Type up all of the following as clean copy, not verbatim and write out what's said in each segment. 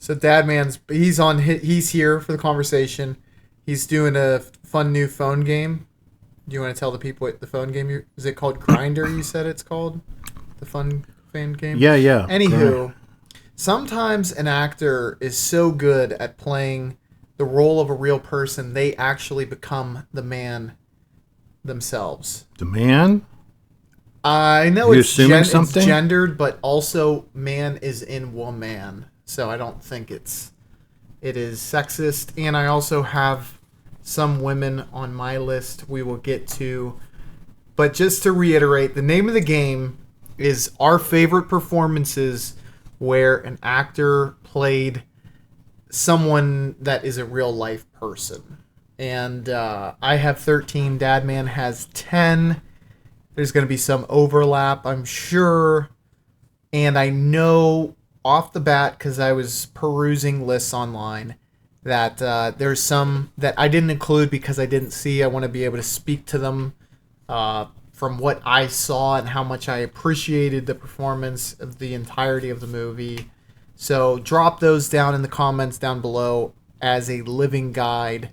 So he's here for the conversation. He's doing a fun new phone game. Do you want to tell the people what the phone game is? It called Grinder? You said it's called the fun fan game. Yeah. Anywho, sometimes an actor is so good at playing the role of a real person, they actually become the man themselves. The man? I know it's gendered, but also man is in woman. So I don't think it is sexist. And I also have some women on my list we will get to. But just to reiterate, the name of the game is our favorite performances where an actor played someone that is a real life person. And I have 13. DadMan has 10. There's going to be some overlap, I'm sure. And I know off the bat, because I was perusing lists online, that there's some that I didn't include because I didn't see. I want to be able to speak to them from what I saw and how much I appreciated the performance of the entirety of the movie. So drop those down in the comments down below as a living guide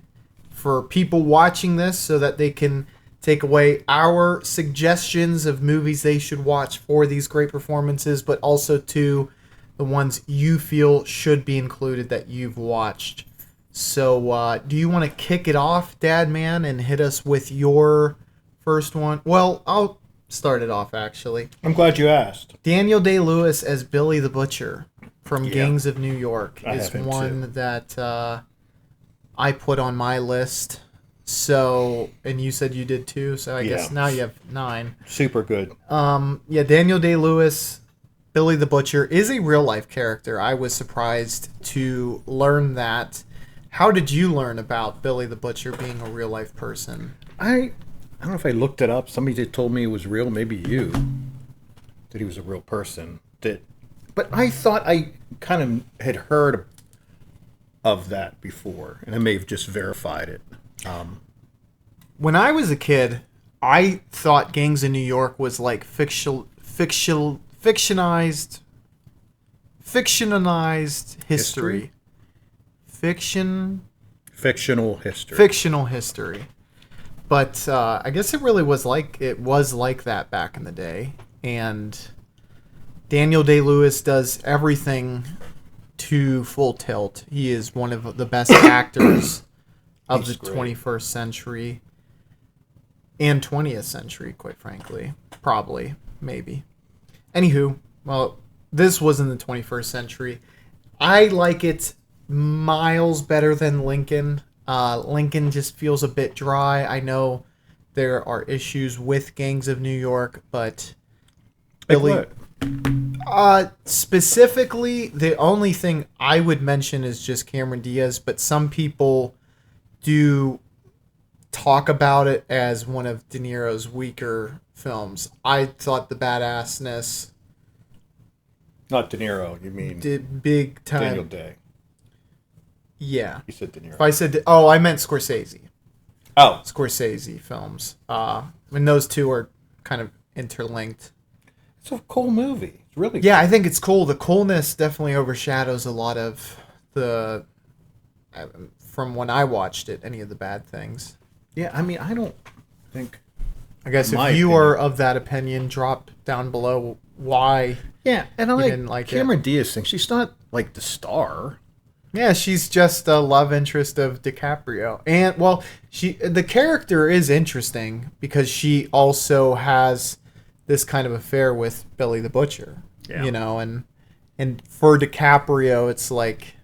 for people watching this so that they can take away our suggestions of movies they should watch for these great performances, but also to the ones you feel should be included that you've watched. So do you want to kick it off, DadMan, and hit us with your first one? Well, I'll start it off, actually. I'm glad you asked. Daniel Day-Lewis as Billy the Butcher from Gangs of New York is one that I put on my list. So, and you said you did too, so I guess now you have 9. Super good. Daniel Day-Lewis, Billy the Butcher, is a real-life character. I was surprised to learn that. How did you learn about Billy the Butcher being a real-life person? I don't know if I looked it up. Somebody told me it was real, maybe you, that he was a real person. But I thought I kind of had heard of that before, and I may have just verified it. When I was a kid, I thought Gangs of New York was like fictionalized history. Fictional history. Fictional history. But I guess it really was like that back in the day. And Daniel Day-Lewis does everything to full tilt. He is one of the best actors of the 21st century and 20th century, quite frankly. Probably. Maybe. Anywho, well, this was in the 21st century. I like it miles better than Lincoln. Lincoln just feels a bit dry. I know there are issues with Gangs of New York, but Billy... specifically, the only thing I would mention is just Cameron Diaz, but some people do talk about it as one of De Niro's weaker films. I thought the badassness... Not De Niro, you mean... Did big time... Daniel Day. Yeah. You said De Niro. If I said... I meant Scorsese. Oh. Scorsese films. And those two are kind of interlinked. It's a cool movie. It's really cool. I think it's cool. The coolness definitely overshadows a lot of the... from when I watched it, any of the bad things. Yeah, I mean, I don't think... I guess if you are of that opinion, drop down below why. Yeah, and I didn't like Cameron Diaz thing. She's not like the star. Yeah, she's just a love interest of DiCaprio. And, well, the character is interesting because she also has this kind of affair with Billy the Butcher. Yeah. You know, and for DiCaprio, it's like...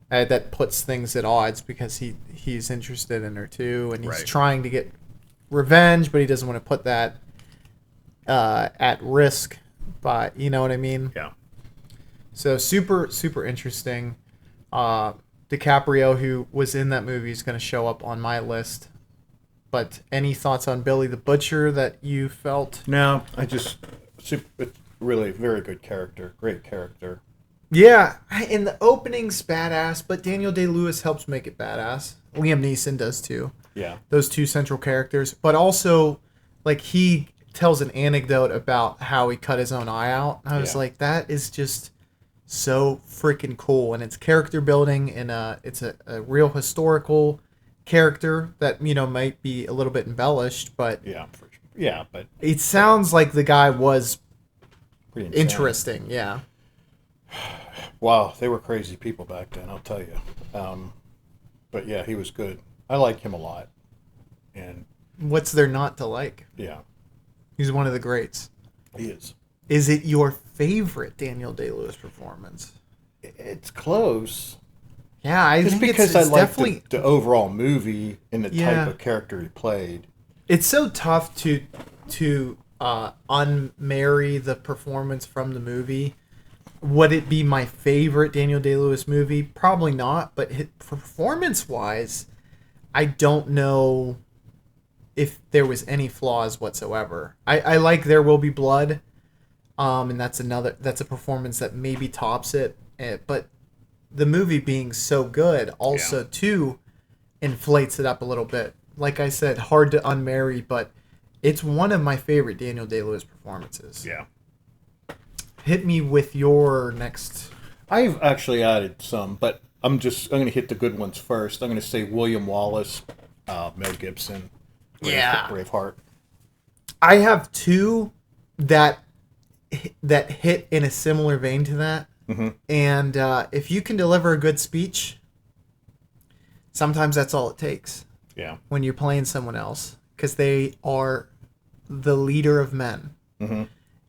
that puts things at odds because he's interested in her too, and he's trying to get revenge, but he doesn't want to put that at risk. But you know what I mean? Yeah. So super interesting. DiCaprio, who was in that movie, is going to show up on my list. But any thoughts on Billy the Butcher that you felt? No, it's really very good character, great character. Yeah, in the opening's badass, but Daniel Day-Lewis helps make it badass. Liam Neeson does too. Yeah. Those two central characters. But also, like, he tells an anecdote about how he cut his own eye out. I was like, that is just so freaking cool, and it's character building, and it's a real historical character that might be a little bit embellished, but Yeah, for sure. Yeah, but it sounds like the guy was pretty insane. interesting. Yeah. Wow, they were crazy people back then, I'll tell you. But yeah, he was good. I like him a lot. And What's there not to like? yeah, He's one of the greats. he is. Is it your favorite Daniel Day-Lewis performance? It's close. Yeah, I Just think because it's I like definitely. the overall movie and the Yeah. type of character he played. It's so tough to unmarry the performance from the movie. Would it be my favorite Daniel Day-Lewis movie? Probably not. But performance-wise, I don't know if there was any flaws whatsoever. I like There Will Be Blood, and that's a performance that maybe tops it. But the movie being so good also too inflates it up a little bit. Like I said, hard to unmarry, but it's one of my favorite Daniel Day-Lewis performances. Yeah. Hit me with your next. I've actually added some, but I'm going to hit the good ones first. I'm going to say William Wallace, Mel Gibson, Braveheart. I have two that hit in a similar vein to that. Mm-hmm. And if you can deliver a good speech, sometimes that's all it takes. Yeah. When you're playing someone else, because they are the leader of men. Mm-hmm.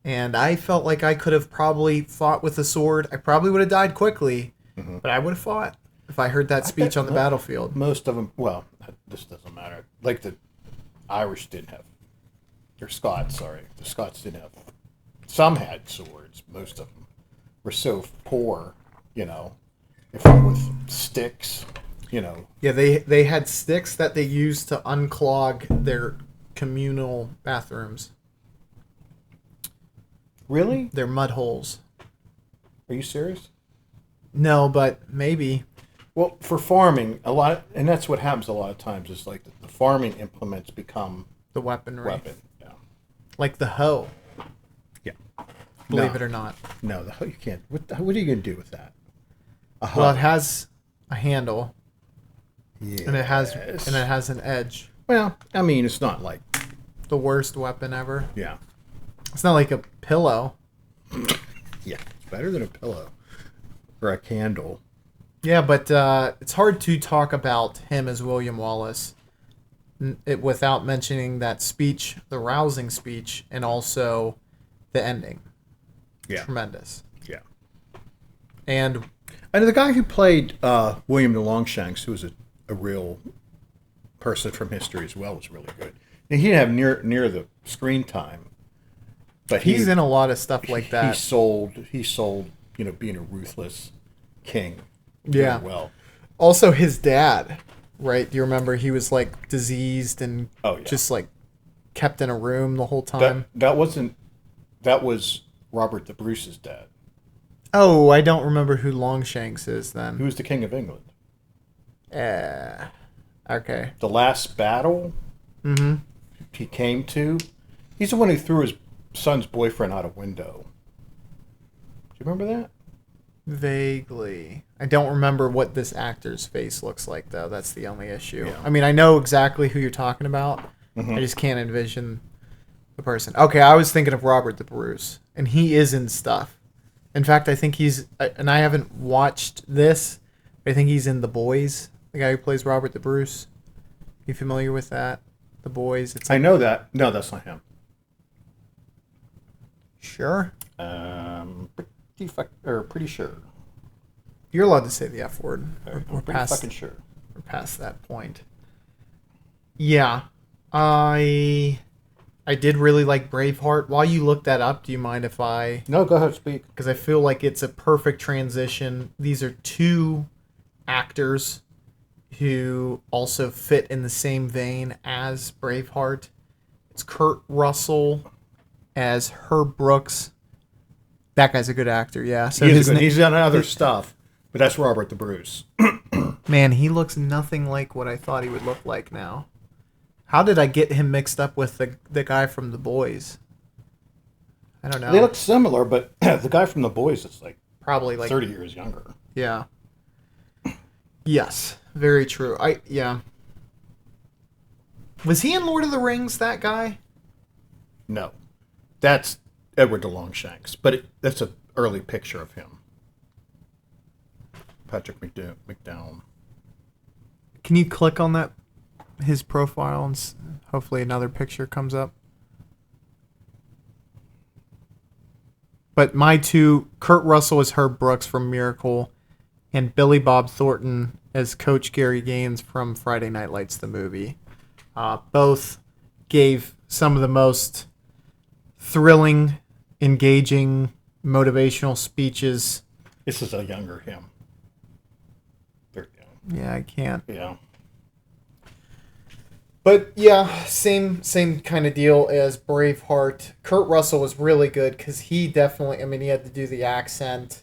And I felt like I could have probably fought with a sword. I probably would have died quickly, but I would have fought if I heard that speech on the battlefield. Most of them, well, this doesn't matter. Like the Irish didn't have, or Scots, sorry. The Scots didn't have, some had swords. Most of them were so poor, if with sticks, Yeah, they had sticks that they used to unclog their communal bathrooms. Really? Their mud holes. Are you serious? No, but maybe. Well, for farming, and that's what happens a lot of times, is like the farming implements become The weaponry. weapon. Yeah. Like the hoe, Yeah. believe No. it or not. No, you can't. What are you going to do with that? Well, it has a handle, Yes. and it has an edge. Well, I mean, it's not like, The worst weapon ever. yeah. It's not like a pillow. Yeah, it's better than a pillow or a candle. Yeah, but it's hard to talk about him as William Wallace without mentioning that speech, the rousing speech, and also the ending. Yeah. Tremendous. Yeah. And And the guy who played William the Longshanks, who was a real person from history as well, was really good. And he didn't have near the screen time, but he's in a lot of stuff like that. He sold, being a ruthless king. Yeah. Very well. Also, his dad, right? Do you remember he was like diseased and just like kept in a room the whole time? That was Robert the Bruce's dad. Oh, I don't remember who Longshanks is then. He was the king of England. Okay. The last battle he came to, he's the one who threw his son's boyfriend out a window. Do you remember that? Vaguely. I don't remember what this actor's face looks like, though. That's the only issue. Yeah. I mean, I know exactly who you're talking about. I just can't envision the person. Okay, I was thinking of Robert the Bruce, and he is in stuff. In fact, I think he's, and I haven't watched this, but I think he's in The Boys, the guy who plays Robert the Bruce. You familiar with that? The Boys? It's I know that. No, that's not him. Sure. Pretty sure. You're allowed to say the F word. We're Pretty past, fucking sure. we're past that point. Yeah. I did really like Braveheart. While you look that up, do you mind if I... No, go ahead, speak. Because I feel like it's a perfect transition. These are two actors who also fit in the same vein as Braveheart. It's Kurt Russell as Herb Brooks. That guy's a good actor, yeah. So He's done other stuff, but that's Robert the Bruce. Man, he looks nothing like what I thought he would look like now. How did I get him mixed up with the guy from The Boys? I don't know. They look similar, but the guy from The Boys is like probably like 30 years younger. Yeah. Yes, very true. Yeah. Was he in Lord of the Rings, that guy? No. That's Edward de Longshanks, but that's an early picture of him. Patrick McDowell. Can you click on that, his profile, and hopefully another picture comes up? But my two, Kurt Russell as Herb Brooks from Miracle, and Billy Bob Thornton as Coach Gary Gaines from Friday Night Lights, the movie. Both gave some of the most thrilling, engaging, motivational speeches. This is a younger him. Very young. Yeah, I can't. Yeah. But yeah, same kind of deal as Braveheart. Kurt Russell was really good because he definitely, I mean, he had to do the accent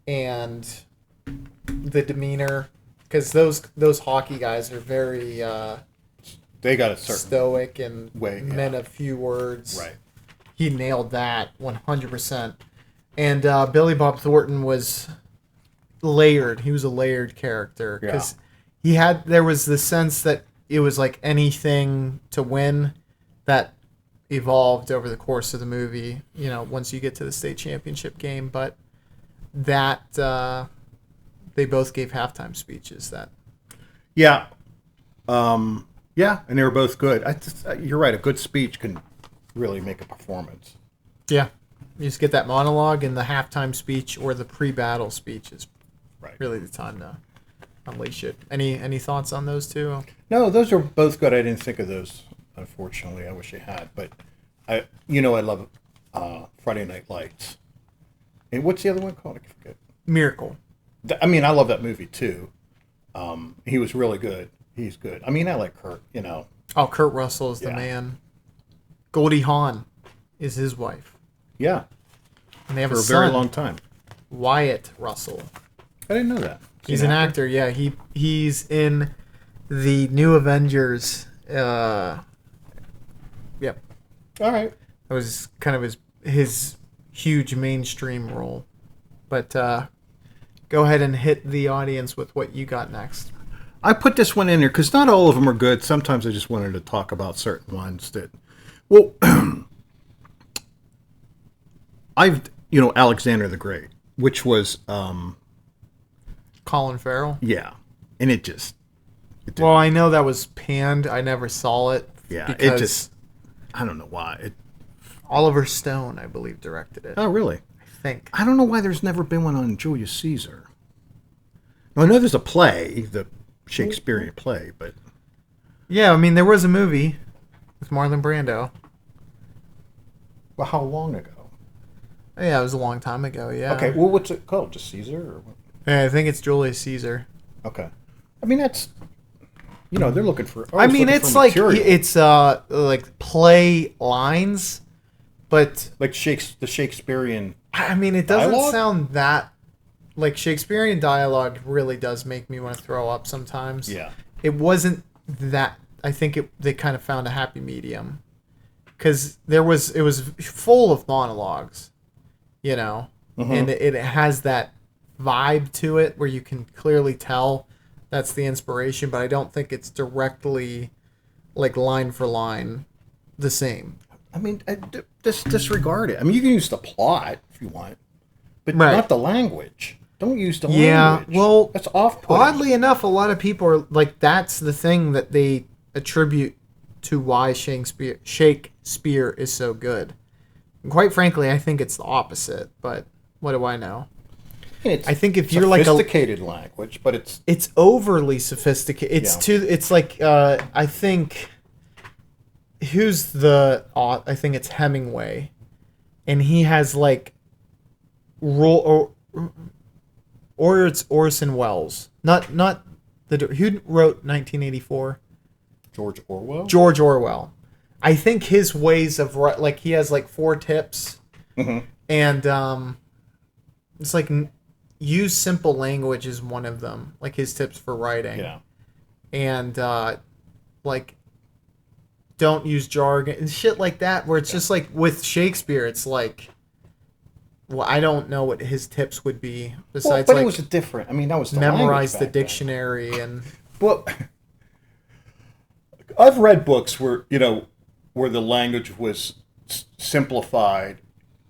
and the demeanor, because those hockey guys are very they got a certain stoic and way, men of few words. Right. He nailed that 100%. And Billy Bob Thornton was layered. He was a layered character because there was the sense that it was like anything to win that evolved over the course of the movie, you know, once you get to the state championship game. But that they both gave halftime speeches. Yeah, and they were both good. You're right. A good speech can really make a performance. Yeah, you just get that monologue, and the halftime speech or the pre-battle speech is really the time to unleash it. Any thoughts on those two? No, those are both good. I didn't think of those, unfortunately. I wish I had, but I love Friday Night Lights. And what's the other one called? I forget. Miracle. I mean, I love that movie too. He was really good. He's good. I mean, I like Kurt. You know. Oh, Kurt Russell is the man. Goldie Hawn is his wife. Yeah. And they have for a very son, long time. Wyatt Russell. I didn't know that. He's an actor. Yeah, he's in the new Avengers. Yep. All right. That was kind of his huge mainstream role. But go ahead and hit the audience with what you got next. I put this one in there because not all of them are good. Sometimes I just wanted to talk about certain ones that, well, Alexander the Great, which was Colin Farrell. Yeah, and it well, I know that was panned. I never saw it. Yeah, because it just, I don't know why. Oliver Stone, I believe, directed it. Oh, really? I think. I don't know why there's never been one on Julius Caesar. I know there's a play, the Shakespearean play, but... Yeah, I mean, there was a movie with Marlon Brando. Well, how long ago? Yeah, it was a long time ago, yeah. Okay, well, what's it called? Just Caesar? Or what? Yeah, I think it's Julius Caesar. Okay. I mean, that's... they're looking for... I mean, it's like... It's, like, play lines, but... Like the Shakespearean... I mean, it doesn't dialogue? sound that... Like, Shakespearean dialogue really does make me want to throw up sometimes. Yeah. It wasn't that... I think they kind of found a happy medium. Because it was full of monologues, Mm-hmm. and it has that vibe to it where you can clearly tell that's the inspiration, but I don't think it's directly, like, line for line the same. I mean, disregard it. I mean, you can use the plot if you want, but not the language. Don't use the language. Yeah, well, that's off-putting. Oddly enough, a lot of people are like, that's the thing that they attribute to why Shakespeare is so good. And quite frankly, I think it's the opposite, but what do I know? I think if you're like sophisticated language, but it's overly sophisticated. It's like I think I think it's Hemingway, and he has like or it's Orson Welles. Not who wrote 1984? George Orwell. George Orwell. I think his ways of like he has like 4 tips, mm-hmm. and it's like use simple language is one of them. Like his tips for writing. Yeah. And like don't use jargon and shit like that. Where it's just like with Shakespeare, it's like well, I don't know what his tips would be Well, besides but like it was different. I mean, that was the memorize the language back then. dictionary and Well, I've read books where where the language was simplified,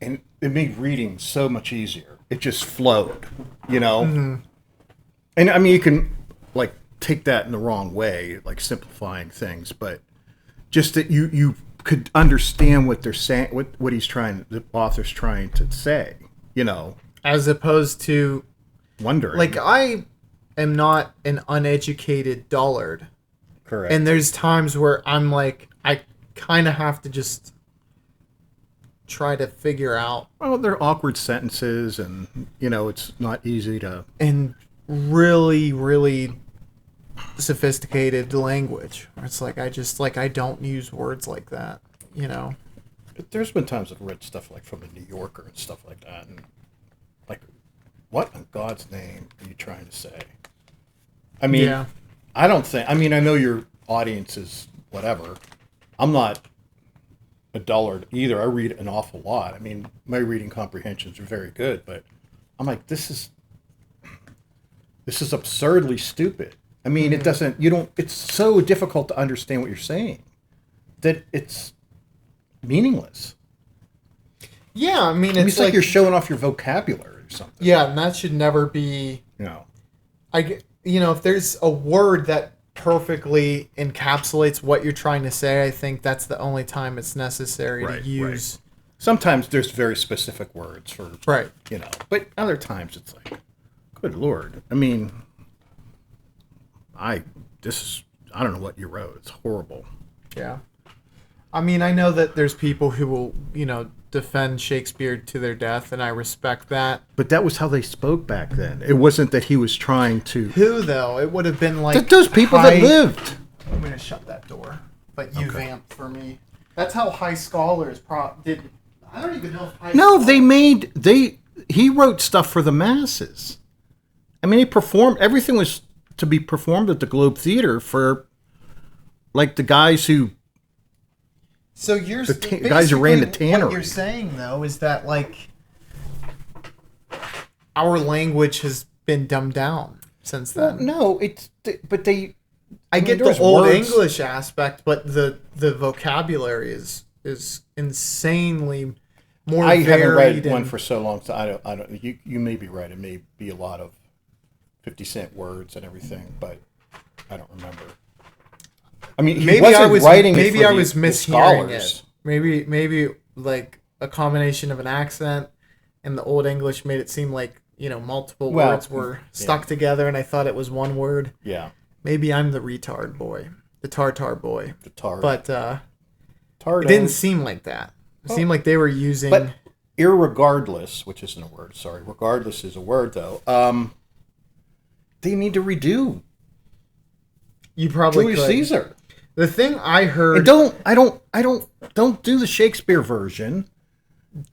and it made reading so much easier. It just flowed, Mm-hmm. And I mean, you can like take that in the wrong way, like simplifying things, but just that you could understand what they're saying, what the author's trying to say, as opposed to wondering. like I am not an uneducated dullard. Correct. And there's times where I'm like, I kind of have to just try to figure out. Well, they're awkward sentences, and it's not easy to. And really, really sophisticated language. It's like I don't use words like that. But there's been times I've read stuff like from the New Yorker and stuff like that, and like, what in God's name are you trying to say? I mean, Yeah. I don't think. I mean, I know your audience is whatever. I'm not a dullard either. I read an awful lot. I mean, my reading comprehensions are very good, but I'm like, this is absurdly stupid. I mean, it doesn't. You don't. It's so difficult to understand what you're saying that it's meaningless. Yeah, I mean, it's like you're showing off your vocabulary or something. Yeah, and that should never be. If there's a word that perfectly encapsulates what you're trying to say, I think that's the only time it's necessary to use. Right. Sometimes there's very specific words for right. But other times it's like, good Lord. I mean, I don't know what you wrote. It's horrible. Yeah. I mean, I know that there's people who will, defend Shakespeare to their death, and I respect that. But that was how they spoke back then. It wasn't that he was trying to... Who, though? It would have been like... Those people that lived. I'm going to shut that door. But you vamp for me. That's how high scholars did... I don't even know if he wrote stuff for the masses. I mean, he performed... Everything was to be performed at the Globe Theater for, like, the guys who... So you're guys who ran the tannery. What you're saying, though, is that, like, our language has been dumbed down since then. Well, no, I get the old English aspect, but the vocabulary is insanely more varied. I haven't read one for so long, so I don't. You may be right. It may be a lot of 50-cent words and everything, but I don't remember. I mean, maybe I was mishearing it. Maybe like a combination of an accent and the old English made it seem like multiple words were stuck together, and I thought it was one word. Yeah. Maybe I'm the retard boy, the tartar boy. The tard. But it didn't seem like that. It seemed like they were using. But irregardless, which isn't a word. Sorry, regardless is a word though. They need to redo. You probably Julius could. Caesar. The thing I heard. And don't do the Shakespeare version.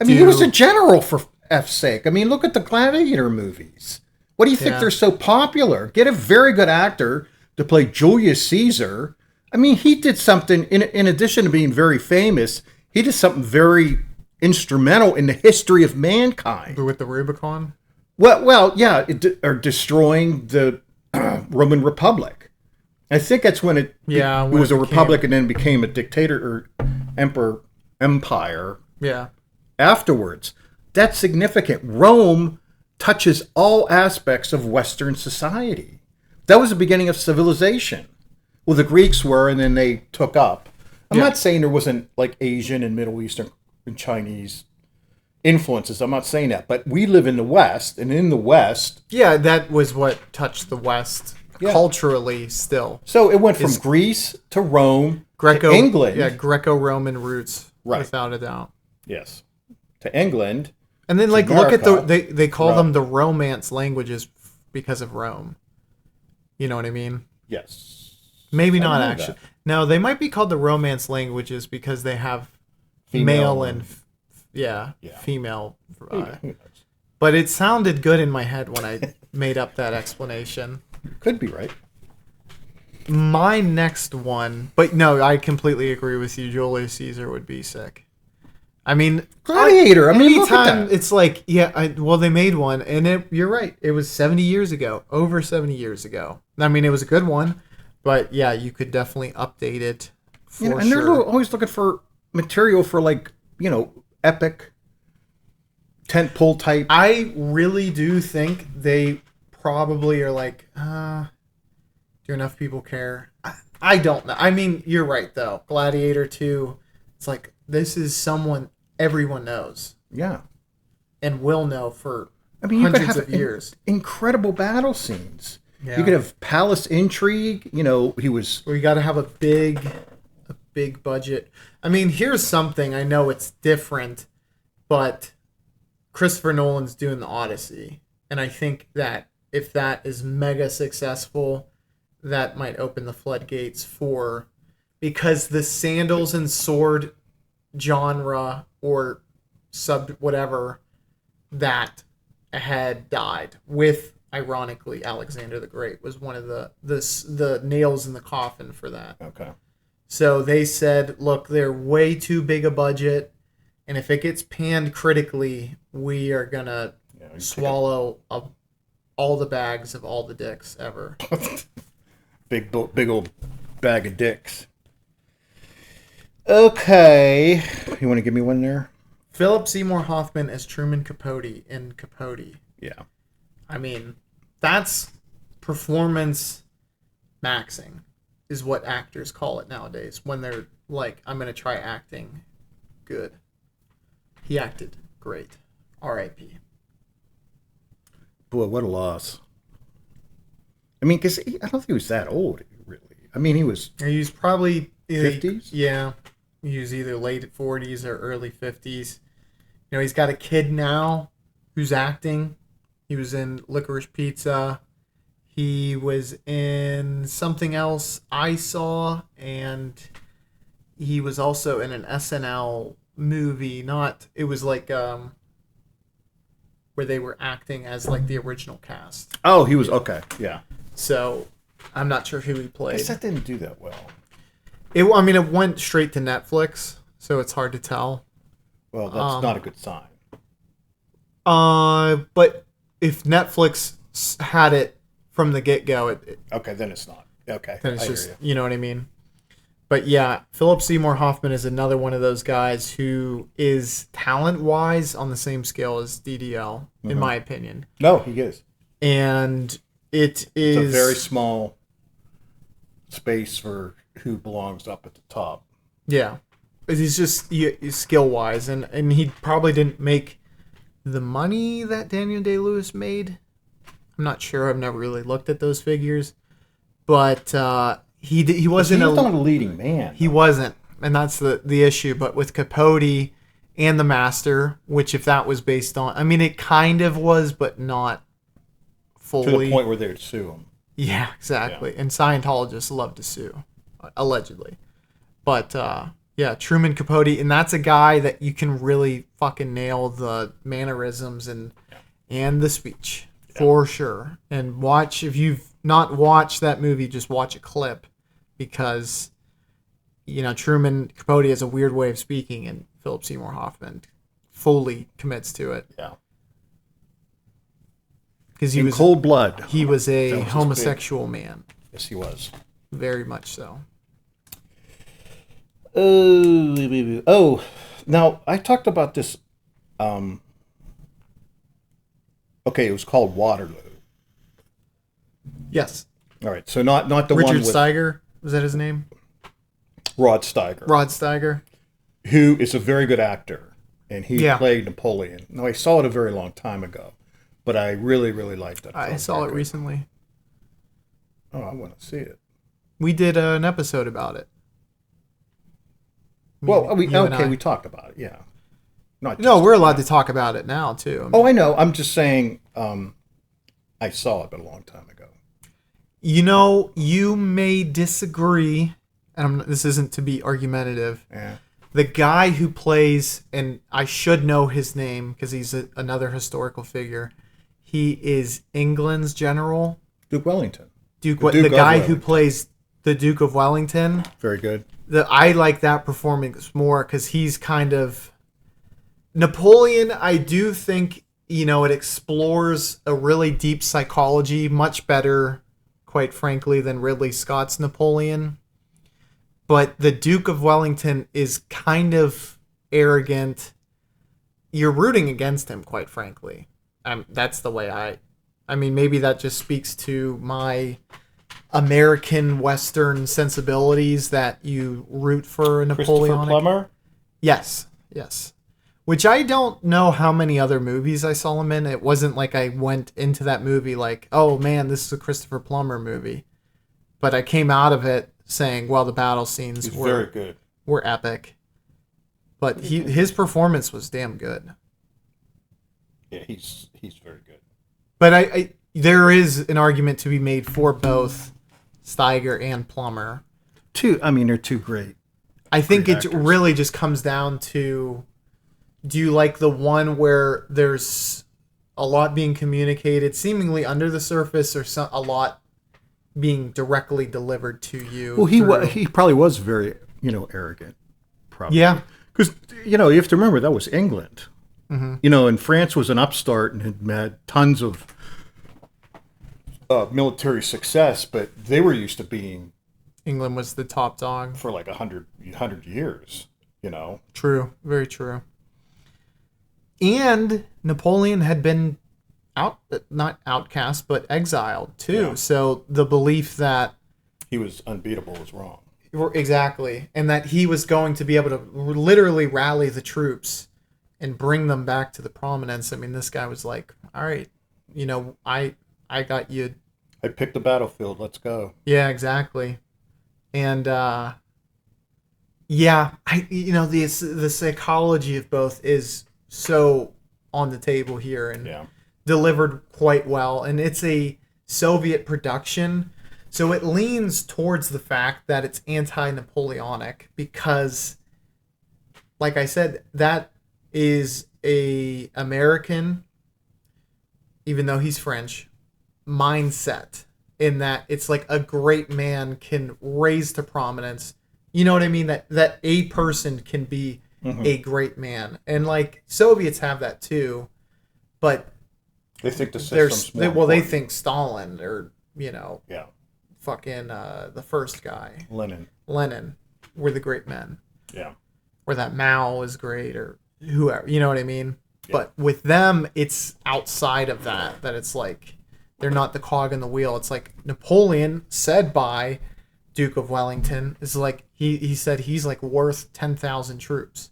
I mean, he was a general for F's sake. I mean, look at the Gladiator movies. What do you think they're so popular? Get a very good actor to play Julius Caesar. I mean, he did something, in addition to being very famous, he did something very instrumental in the history of mankind. With the Rubicon? Well, yeah, or destroying the Roman Republic. I think that's when it was a republic and then became a dictator or empire. Yeah. Afterwards. That's significant. Rome touches all aspects of Western society. That was the beginning of civilization. Well, the Greeks were, and then they took up. I'm not saying there wasn't like Asian and Middle Eastern and Chinese influences. I'm not saying that. But we live in the West, and in the West... Yeah, that was what touched the West culturally still. So it went from Greece to Rome to England. Yeah, Greco-Roman roots, without a doubt. Yes. To England. And then, like, look at they call them the Romance languages because of Rome. You know what I mean? Yes. Maybe not actually. No, they might be called the Romance languages because they have male and female. But it sounded good in my head when I made up that explanation. Could be right. My next one, but no, I completely agree with you. Julius Caesar would be sick. I mean, Gladiator. I mean, look at anytime that. it's like, well, they made one, and you're right. It was 70 years ago, over 70 years ago. I mean, it was a good one, but yeah, you could definitely update it for And sure. they're always looking for material for like, epic tentpole type. I really do think they probably are like, do enough people care? I don't know. I mean, you're right though. Gladiator 2, it's like this is someone everyone knows. Yeah. And will know for I mean, you could hundreds have of years. incredible battle scenes. Yeah. You could have palace intrigue. He was. Where you got to have a big budget. I mean, here's something. I know it's different, but Christopher Nolan's doing the Odyssey, and I think that if that is mega successful, that might open the floodgates for, because the sandals and sword genre or sub whatever that had died with, ironically, Alexander the Great was one of the nails in the coffin for that. Okay. So they said, look, they're way too big a budget, and if it gets panned critically, we are gonna swallow all the bags of all the dicks ever. Big old bag of dicks. Okay. You want to give me one there? Phillip Seymour Hoffman as Truman Capote in Capote. Yeah. I mean, that's performance maxing, is what actors call it nowadays. When they're like, I'm going to try acting good. He acted great. R.I.P. Boy, what a loss. I mean, because I don't think he was that old, really. I mean, he was... He was probably... 50s? Yeah. He was either late 40s or early 50s. He's got a kid now who's acting. He was in Licorice Pizza. He was in something else I saw, and he was also in an SNL movie. It was like where they were acting as like the original cast. Oh, he was... Okay, yeah. So I'm not sure who he I played. guess that didn't do that well. It went straight to Netflix, so it's hard to tell. Well, that's not a good sign. But if Netflix had it from the get-go, Okay, then it's not. Okay, then it's I just, hear you know what I mean? But yeah, Phillip Seymour Hoffman is another one of those guys who is talent-wise on the same scale as DDL, in my opinion. No, he is. And it's a very small space for who belongs up at the top. Yeah. He's just he's skill-wise, and he probably didn't make the money that Daniel Day-Lewis made. I'm not sure. I've never really looked at those figures. But he wasn't He's not a leading man. He wasn't, and that's the issue. But with Capote and The Master, which if that was based on... I mean, it kind of was, but not fully. To the point where they would sue him. Yeah, exactly. Yeah. And Scientologists love to sue, allegedly. But, yeah, Truman Capote, and that's a guy that you can really fucking nail the mannerisms and the speech, for sure. And if you've not watched that movie, just watch a clip, because, Truman Capote has a weird way of speaking, and Phillip Seymour Hoffman fully commits to it. Yeah. Because he was cold blood. He was a homosexual man. Yes, he was. Very much so. Oh, now I talked about this. Okay, it was called Waterloo. Yes. All right, so not the Richard one with Steiger, was that his name? Rod Steiger. Rod Steiger, who is a very good actor, and he Yeah. played Napoleon. Now I saw it a very long time ago, but I really, really liked it. I saw it recently. Oh, I want to see it. We did an episode about it. Well, we You and I. talked about it. Yeah. Not No, just- we're allowed to talk about it now too. Oh, I know. I'm just saying. I saw it, but a long time ago. You may disagree, and this isn't to be argumentative. Yeah. The guy who plays, and I should know his name because he's another historical figure. He is England's general. Duke Wellington. The Duke guy of who Wellington. plays the Duke of Wellington. Very good. I like that performance more because he's kind of Napoleon, I do think, it explores a really deep psychology, much better, quite frankly, than Ridley Scott's Napoleon. But the Duke of Wellington is kind of arrogant. You're rooting against him, quite frankly. That's the way I mean, maybe that just speaks to my American Western sensibilities that you root for Napoleonic. Christopher Plummer? Yes. Which I don't know how many other movies I saw him in. It wasn't like I went into that movie like, oh man, this is a Christopher Plummer movie. But I came out of it saying, well, the battle scenes very good. Were epic. But his performance was damn good. Yeah, he's very good. But I there is an argument to be made for both Steiger and Plummer. They're two great. I think it actors. really just comes down to, do you like the one where there's a lot being communicated seemingly under the surface, or a lot being directly delivered to you? Well, he probably was very, arrogant. Probably. Yeah. Because, you have to remember, that was England. Mm-hmm. And France was an upstart and had tons of military success, but they were used to being... England was the top dog. For like 100 years, True. Very true. And Napoleon had been not outcast, but exiled too. Yeah. So the belief that he was unbeatable was wrong. Exactly. And that he was going to be able to literally rally the troops and bring them back to the prominence. I mean, this guy was like, all right, I got you. I picked the battlefield. Let's go. Yeah, exactly. And, the psychology of both is so on the table here and delivered quite well. And it's a Soviet production, so it leans towards the fact that it's anti-Napoleonic because, like I said, that is a American, even though he's French, mindset in that it's like a great man can raise to prominence. You know what I mean? That a person can be a great man. And like Soviets have that too, but they think the system's more important. They think Stalin or, fucking the first guy. Lenin were the great men. Yeah. Or that Mao was great or whoever, you know what I mean? Yeah. But with them, it's outside of that it's like they're not the cog in the wheel. It's like Napoleon, said by Duke of Wellington, is like he said he's like worth 10,000 troops.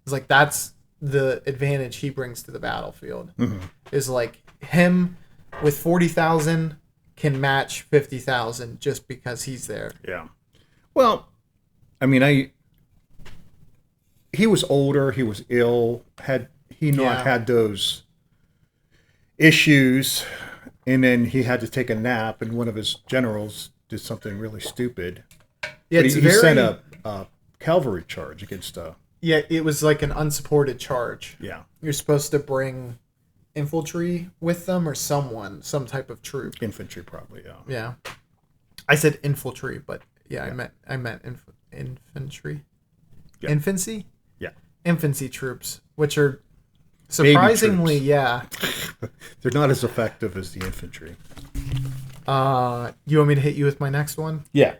It's like that's the advantage he brings to the battlefield. Mm-hmm. Is like him with 40,000 can match 50,000 just because he's there. Yeah. Well, I mean, he was older, he was ill, had he not had those issues, and then he had to take a nap, and one of his generals did something really stupid. Yeah, he sent a cavalry charge against Yeah, it was like an unsupported charge. Yeah. You're supposed to bring infantry with them or some type of troop. Infantry probably, yeah. Yeah. I said infantry, but I meant infantry. Yeah. Infancy? Yeah. Infancy troops, which are surprisingly, They're not as effective as the infantry. You want me to hit you with my next one? Yeah.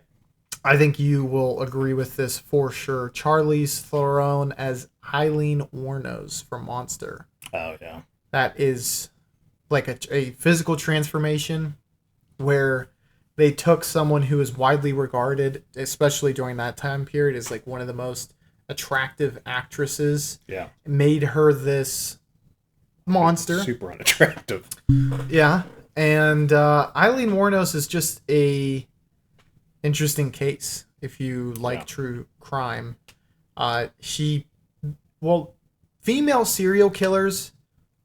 I think you will agree with this for sure. Charlize Theron as Aileen Wuornos from Monster. Oh, yeah. That is like a physical transformation where they took someone who is widely regarded, especially during that time period, as like one of the most attractive actresses. Yeah. Made her this monster. Super unattractive. Yeah. And Aileen Wuornos is just a interesting case if you like true crime. Female serial killers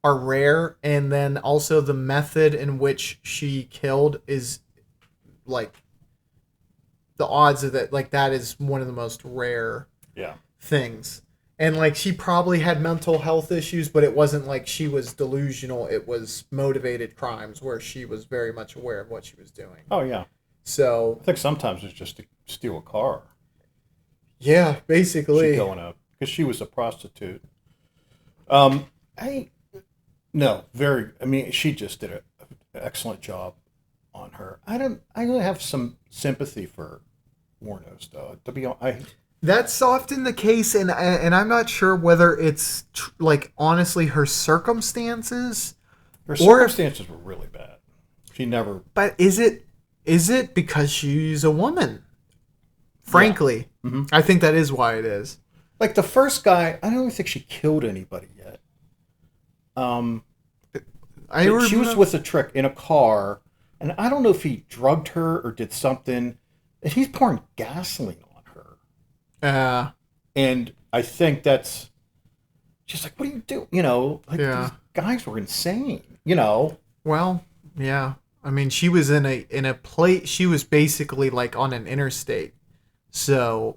are rare, and then also the method in which she killed is like the odds of that, like that is one of the most rare things. And like she probably had mental health issues, but it wasn't like she was delusional. It was motivated crimes where she was very much aware of what she was doing. Oh yeah. So I think sometimes it's just to steal a car. Yeah, basically. Because she was a prostitute. I no, very. I mean, she just did an excellent job on her. I have some sympathy for Wuornos, though. To be honest, That's often the case, and I'm not sure whether it's like honestly her circumstances, her circumstances were really bad. She never. But is it because she's a woman? Frankly, yeah. Mm-hmm. I think that is why it is. Like the first guy, I don't think she killed anybody yet. She was with a trick in a car, and I don't know if he drugged her or did something. And he's pouring gasoline on her. And I think that's just like, what do you do? You know, like these guys were insane. You know. Well, yeah. I mean, she was in a place. She was basically like on an interstate, or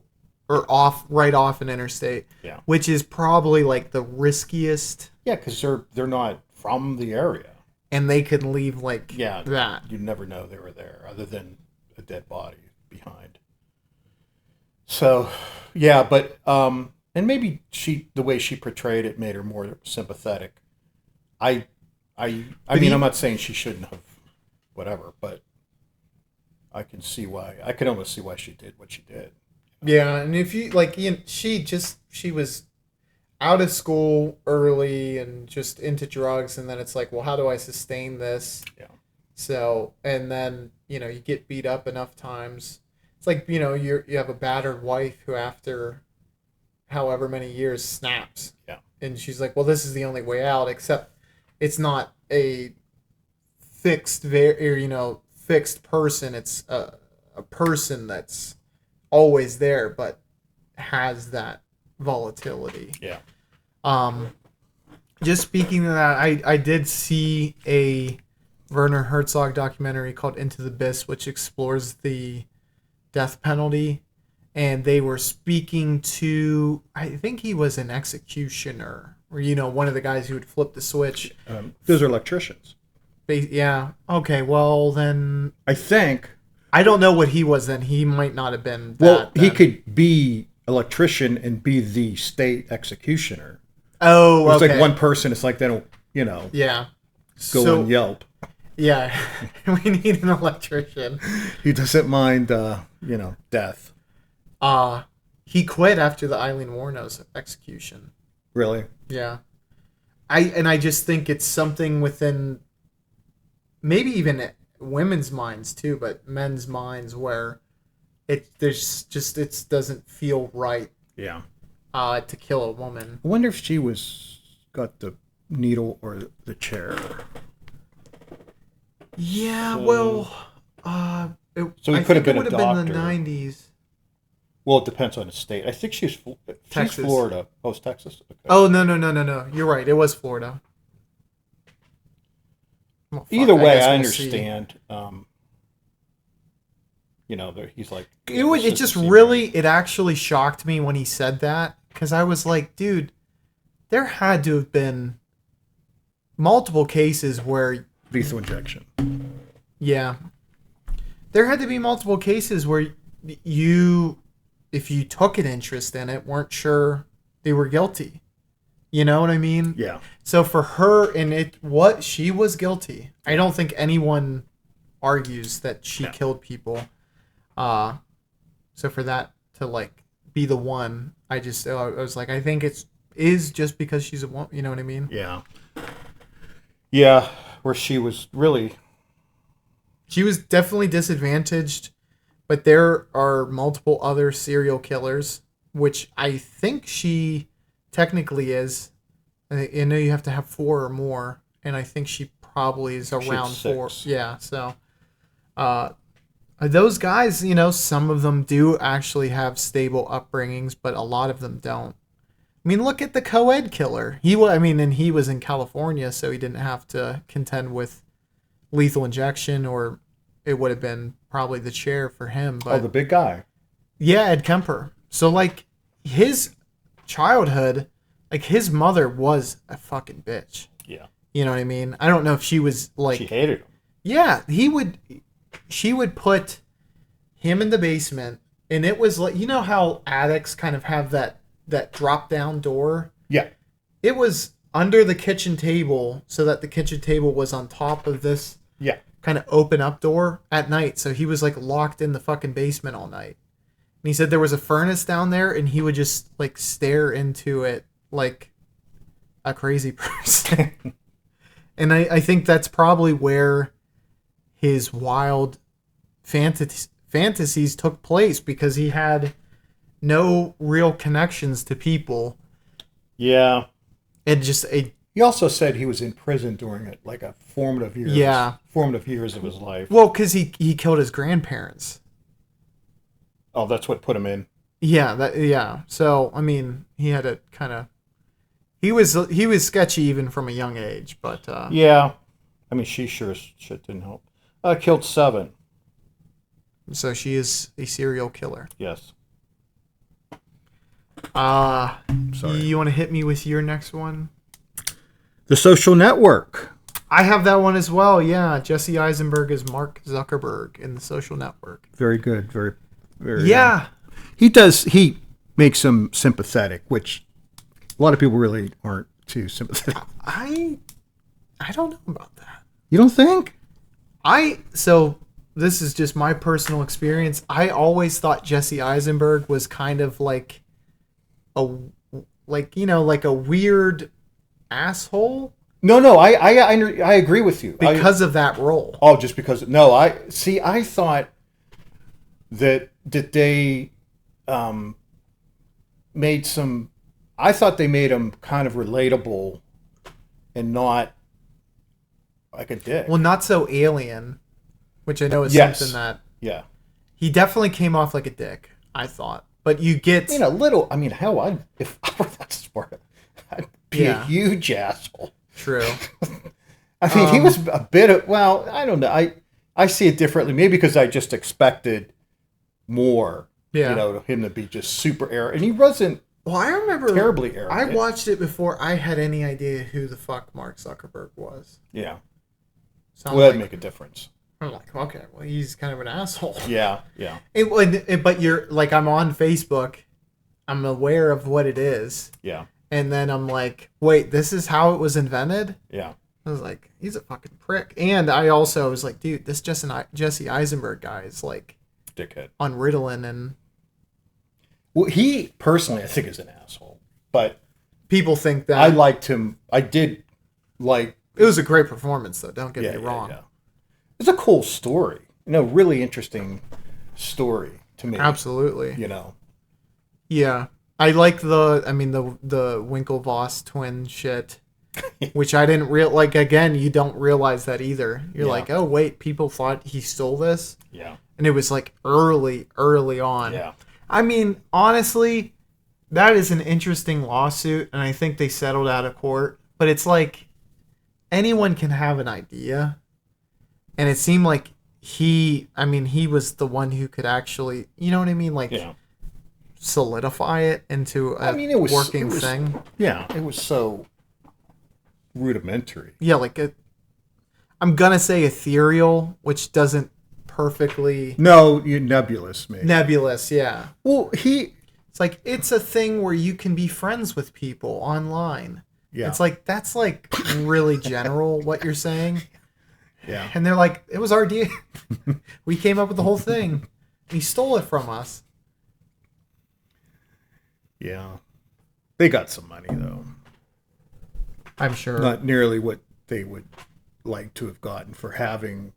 right off an interstate. Yeah. Which is probably like the riskiest. Yeah, because they're not from the area, and they can leave like that. You never know they were there, other than a dead body behind. So, yeah, but and maybe the way she portrayed it made her more sympathetic. I mean, I'm not saying she shouldn't have, whatever, but I can see why. I can almost see why she did what she did. Yeah, and if you like, she was out of school early and just into drugs, and then it's like, well, how do I sustain this? Yeah. So, and then you get beat up enough times. It's like you have a battered wife who after however many years snaps. Yeah. And she's like, well, this is the only way out, except it's not a fixed person. It's a person that's always there, but has that volatility. Yeah. Just speaking of that, I did see a Werner Herzog documentary called Into the Abyss, which explores the death penalty, and they were speaking to, I think he was an executioner, or one of the guys who would flip the switch. Those are electricians. Yeah. Okay. Well, then I think I don't know what he was. Then he might not have been. He could be electrician and be the state executioner. Oh, it's okay. like one person. It's like they don't, Yeah. Go on Yelp. Yeah, we need an electrician. He doesn't mind, death. He quit after the Eileen Wuornos execution. Really? Yeah. I just think it's something within maybe even women's minds too, but men's minds where it doesn't feel right. Yeah. To kill a woman. I wonder if she got the needle or the chair. Yeah, so it could have been a doctor. It would have been the 90s. Well, it depends on the state. I think she's Florida. Oh, it's Texas? Okay. Oh, no. You're right. It was Florida. Well, either way, I understand. He's like... It actually shocked me when he said that, because I was like, dude, there had to have been multiple cases where... Lethal injection. Yeah. There had to be multiple cases where if you took an interest in it, weren't sure they were guilty. You know what I mean? Yeah. So for her, she was guilty. I don't think anyone argues that she killed people. So for that to be the one, I was like, I think it is just because she's a woman. You know what I mean? Yeah. Yeah. Where she was definitely disadvantaged, but there are multiple other serial killers, which I think she technically is. I know you have to have 4 or more, and I think she probably is around 4. Yeah, so those guys, some of them do actually have stable upbringings, but a lot of them don't. I mean, look at the co-ed killer. He was in California, so he didn't have to contend with lethal injection, or it would have been probably the chair for him. But, the big guy. Yeah, Ed Kemper. So, his childhood, his mother was a fucking bitch. Yeah. You know what I mean? I don't know if she was She hated him. Yeah, she would put him in the basement, and it was like, how attics kind of have that drop down door? Yeah. It was under the kitchen table so that the kitchen table was on top of this Yeah. kind of open up door at night. So he was like locked in the fucking basement all night. And he said there was a furnace down there and he would just like stare into it like a crazy person. And I think that's probably where his wild fantasies took place, because he had no real connections to people. Yeah. And just He also said he was in prison during it, like a formative years. Yeah. Formative years of his life. well, because he killed his grandparents. Oh, that's what put him in. Yeah. So I mean, he had a kind of he was sketchy even from a young age, but Yeah. I mean, she sure as shit didn't help. Killed 7. so she is a serial killer. Yes. Sorry. Sorry. You want to hit me with your next one? The Social Network. I have that one as well. Yeah, Jesse Eisenberg is Mark Zuckerberg in The Social Network. Very good. Very, very. Yeah. He makes him sympathetic, which a lot of people really aren't too sympathetic. I don't know about that. You don't think? So this is just my personal experience. I always thought Jesse Eisenberg was kind of like a weird asshole No. I agree with you because of that role. just because. No, I thought that they made some. I thought they made him kind of relatable and not like a dick. Well, not so alien, which I know is something that Yeah. he definitely came off like a dick, I thought. But you get I mean, a little. I mean, hell, if I were that smart, I'd be a huge asshole. True. I mean, he was a bit of. Well, I don't know. I see it differently. Maybe because I just expected more. Yeah. Him to be just super arrogant, and he wasn't. Well, I remember terribly arrogant. I watched it before I had any idea who the fuck Mark Zuckerberg was. Yeah. So Well, that'd make a difference. I'm like, okay, well, he's kind of an asshole. Yeah. But you're like, I'm on Facebook. I'm aware of what it is. Yeah. And then I'm like, wait, this is how it was invented? Yeah. I was like, he's a fucking prick. And I also was like, dude, this Jesse Eisenberg guy is like dickhead on Ritalin, and well, he personally, I think, is an asshole. But people think that I liked him. I did like. It was a great performance, though. Don't get me wrong. Yeah. It's a cool story. Really interesting story to me. Absolutely. Yeah. I like the Winklevoss twin shit, which I didn't again, you don't realize that either. You're like, oh, wait, people thought he stole this? Yeah. And it was like early on. Yeah. I mean, honestly, that is an interesting lawsuit, and I think they settled out of court. But it's like, anyone can have an idea. And it seemed like he was the one who could actually, you know what I mean? Like, solidify it into a working thing. Yeah, it was so rudimentary. Yeah, like I'm gonna say ethereal, which doesn't perfectly. No, nebulous, maybe. Nebulous, yeah. Well, it's like it's a thing where you can be friends with people online. Yeah. It's like that's like really general what you're saying. Yeah. And they're like, it was our idea. We came up with the whole thing. He stole it from us. Yeah. They got some money, though. I'm sure. Not nearly what they would like to have gotten for having...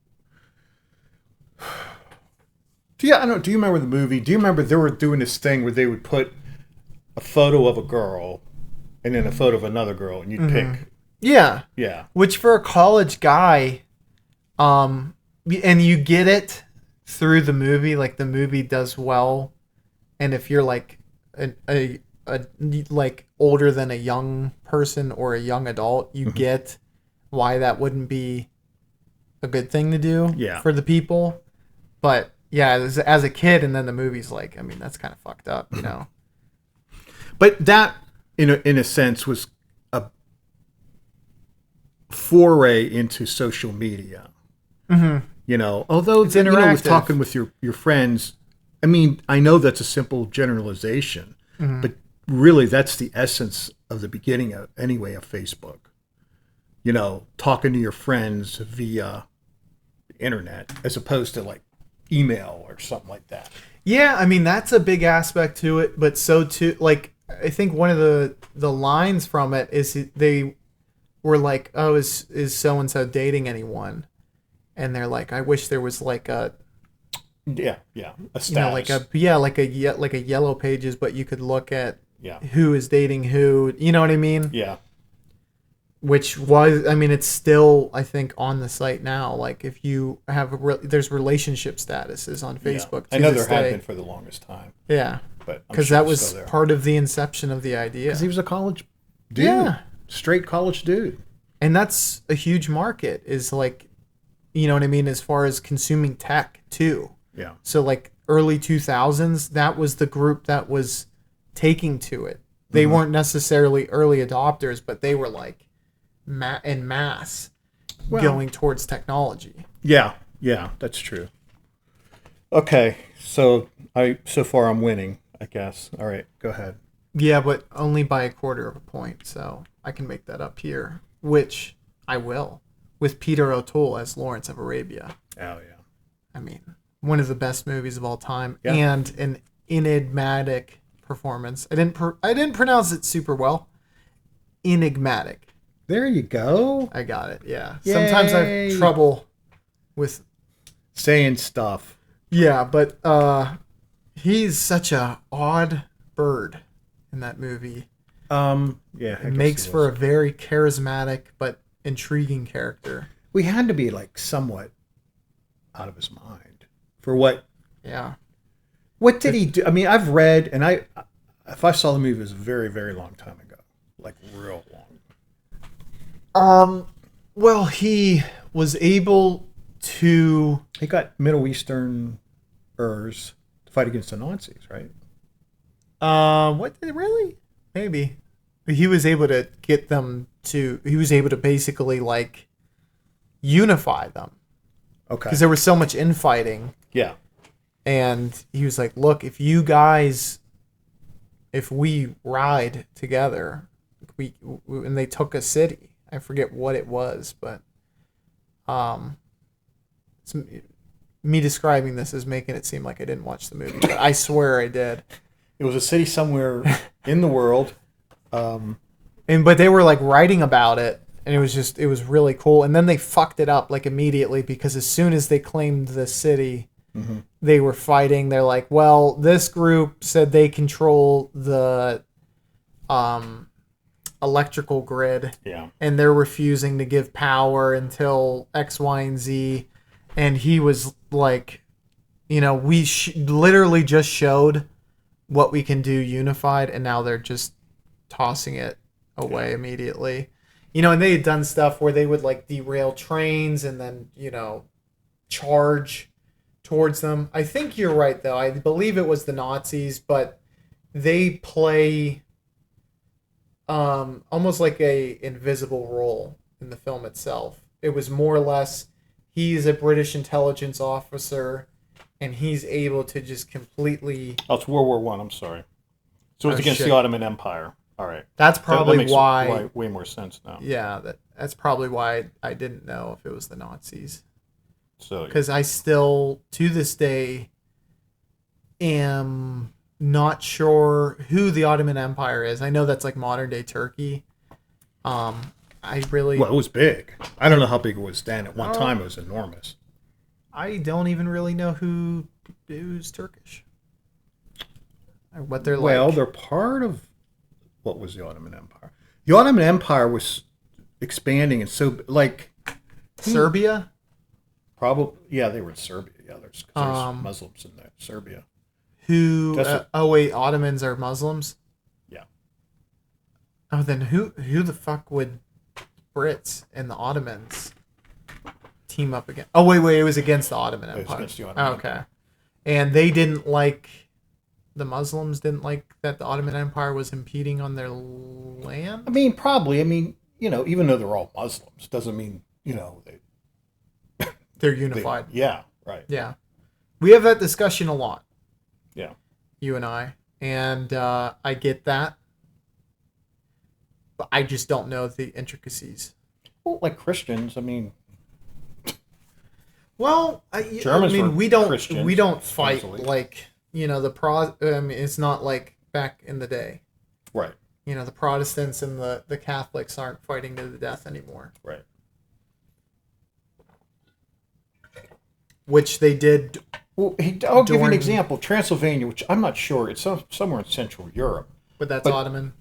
Do you remember the movie? Do you remember they were doing this thing where they would put a photo of a girl and then a photo of another girl, and you'd pick... Yeah. Yeah. Which for a college guy, and you get it through the movie, like the movie does well. And if you're like a like older than a young person or a young adult, you get why that wouldn't be a good thing to do for the people. But yeah, as a kid, and then the movie's like, I mean, that's kind of fucked up, you know. But that, in a sense, was a foray into social media. Mm-hmm. You know, although it's interactive. With talking with your friends, I mean, I know that's a simple generalization, but really that's the essence of the beginning of Facebook. You know, talking to your friends via the internet as opposed to like email or something like that. Yeah, I mean that's a big aspect to it, but so too, like I think one of the lines from it is they were like, "Oh, is so and so dating anyone?" And they're like, "I wish there was like a a status. you know like a yellow pages, but you could look at who is dating who." You know what I mean? Yeah. Which was, I mean, it's still, I think, on the site now. Like, if you have, there's relationship statuses on Facebook. I know there have been for the longest time. Yeah. But because that was part of the inception of the idea. Because he was a college dude. Yeah. Straight college dude. And that's a huge market, is like, you know what I mean, as far as consuming tech, too. Yeah. So, like, early 2000s, that was the group that was taking to it. They weren't necessarily early adopters, but they were, like, en masse going towards technology. Yeah, that's true. Okay, so far I'm winning, I guess. All right, go ahead. Yeah, but only by a quarter of a point, so I can make that up here, which I will, with Peter O'Toole as Lawrence of Arabia. Oh yeah. I mean, one of the best movies of all time, and an enigmatic performance. I didn't pronounce it super well. Enigmatic. There you go. I got it, yeah. Yay. Sometimes I have trouble with saying stuff. Yeah, but he's such a odd bird in that movie. It makes for a very charismatic but intriguing character. We had to be like somewhat out of his mind for what. Yeah. What did he do? I mean, I've read, and if I saw the movie, it was a very, very long time ago, like real long. Well, he was able to. He got Middle Easterners to fight against the Nazis, right? What did really? Maybe. He was able to get them to. He was able to basically like unify them. Okay. Because there was so much infighting. Yeah. And he was like, "Look, if we ride together, and they took a city." I forget what it was, but me describing this is making it seem like I didn't watch the movie, but I swear I did. It was a city somewhere in the world, but they were like writing about it, and it was really cool. And then they fucked it up like immediately, because as soon as they claimed the city, they were fighting. They're like, well, this group said they control the electrical grid, and they're refusing to give power until X, Y, and Z. And he was like, you know, we literally just showed what we can do unified, and now they're just tossing it away immediately. You know, and they had done stuff where they would like derail trains and then, you know, charge towards them. I think you're right, though. I believe it was the Nazis, but they play almost like a invisible role in the film itself. It was more or less, he's a British intelligence officer, and he's able to just completely... Oh, it's World War I, I'm sorry. So it's against the Ottoman Empire. All right. That's probably that makes why... way more sense now. Yeah, that's probably why I didn't know if it was the Nazis. So because I still, to this day, am not sure who the Ottoman Empire is. I know that's like modern day Turkey. Well, it was big. I don't know how big it was then. At one time, it was enormous. I don't even really know who's Turkish. Or what they're like. Well, they're part of what was the Ottoman Empire. The Ottoman Empire was expanding, and so like Serbia. Probably, yeah, they were in Serbia. Yeah, there's Muslims in there. Serbia. Ottomans are Muslims? Yeah. Oh, then who the fuck would Brits and the Ottomans team up against? Oh, wait, it was against the Ottoman Empire. It was against the Ottoman Empire. And they didn't like, the Muslims didn't like that the Ottoman Empire was impeding on their land? I mean, probably. I mean, you know, even though they're all Muslims, doesn't mean, you know, they're unified. Yeah, right. Yeah. We have that discussion a lot. Yeah. You and I. And I get that. But I just don't know the intricacies. Well, like Christians, I mean. Well, Germans we Christians, don't fight supposedly. like I mean, it's not like back in the day. Right. The Protestants and the Catholics aren't fighting to the death anymore. Right. Which they did. Well, I'll give you an example. Transylvania, which I'm not sure, it's somewhere in Central Europe. But that's Ottoman.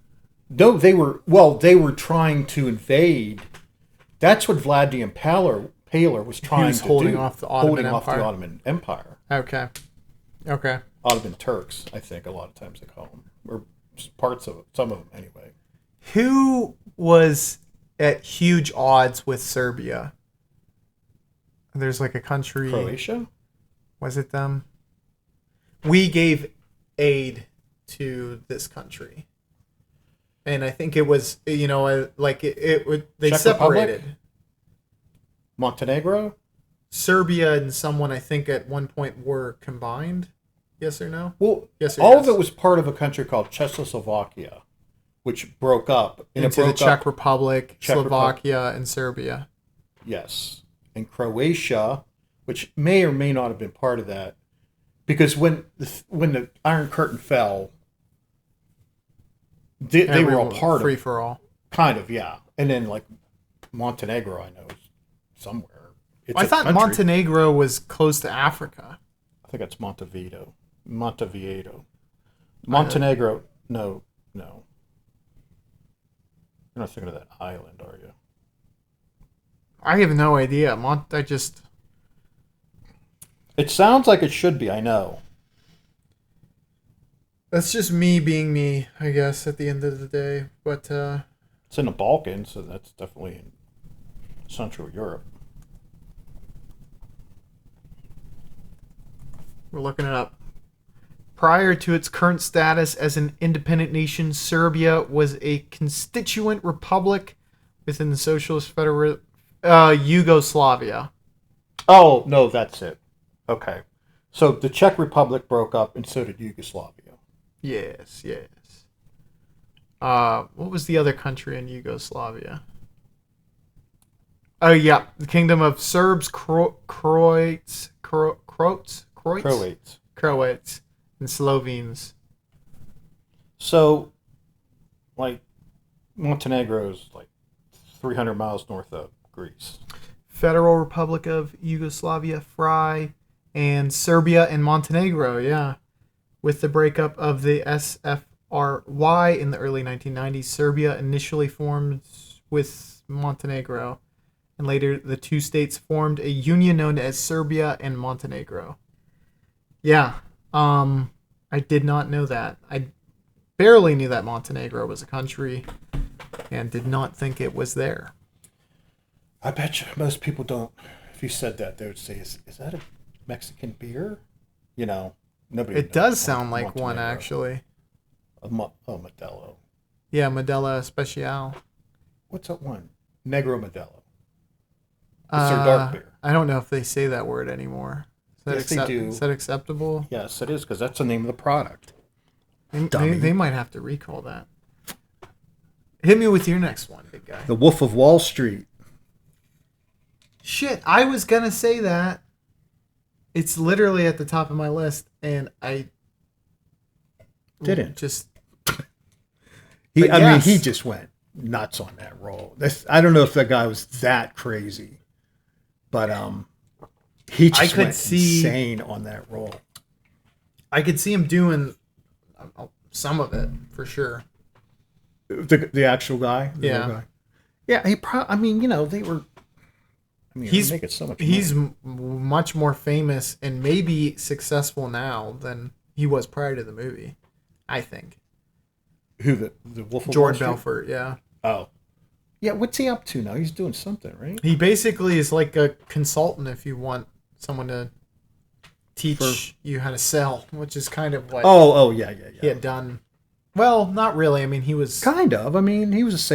No, they were trying to invade. That's what Vlad the Impaler was trying to do. Holding off the Ottoman Empire. Okay. Ottoman Turks, I think a lot of times they call them. Or parts of it, some of them anyway. Who was at huge odds with Serbia? There's like a country. Croatia? Was it them? We gave aid to this country. And I think it was, they Czech separated. Republic? Montenegro? Serbia and someone, I think, at one point were combined. Yes or no? Well, yes or all yes. of it was part of a country called Czechoslovakia, which broke up. And into it broke the Czech up, Republic, Slovakia, and Serbia. Yes. And Croatia, which may or may not have been part of that, because when the Iron Curtain fell, they were all part free of it. for all. Kind of, yeah. And then like Montenegro, I know, is somewhere. I thought country. Montenegro was close to Africa. I think it's Montevideo. Montenegro, no. You're not thinking of that island, are you? I have no idea. It sounds like it should be, I know. That's just me being me, I guess, at the end of the day. But it's in the Balkans, so that's definitely in Central Europe. We're looking it up. Prior to its current status as an independent nation, Serbia was a constituent republic within the Socialist Federal Yugoslavia. Oh, no, that's it. Okay. So the Czech Republic broke up, and so did Yugoslavia. Yes. What was the other country in Yugoslavia? Oh, yeah. The Kingdom of Serbs, Croats, and Slovenes. So, like, Montenegro's like 300 miles north of Greece. Federal Republic of Yugoslavia, FRY, and Serbia and Montenegro, yeah. With the breakup of the SFRY in the early 1990s, Serbia initially formed with Montenegro, and later the two states formed a union known as Serbia and Montenegro. Yeah, I did not know that. I barely knew that Montenegro was a country and did not think it was there. I bet you most people don't. If you said that, they would say, is that a Mexican beer? Nobody. It does sound like one, actually. Modelo. Yeah, Modelo Especial. What's that one? Negro Modelo. It's their dark beer. I don't know if they say that word anymore. Yes, they do. Is that acceptable? Yes, it is, because that's the name of the product. They might have to recall that. Hit me with your next one, big guy. The Wolf of Wall Street. Shit, I was going to say that. It's literally at the top of my list, and I didn't. Just... He just went nuts on that role. I don't know if that guy was that crazy, but he just went insane on that role. I could see him doing some of it, for sure. The actual guy? Yeah. Guy. Yeah, they were... he's making so much money. He's much more famous and maybe successful now than he was prior to the movie, I think. Who, the Wolf of Jordan Belfort, yeah. Oh. Yeah, what's he up to now? He's doing something, right? He basically is like a consultant if you want someone to teach you how to sell, which is kind of what yeah. he had done. Well, not really. I mean, he was... Kind of. I mean, he was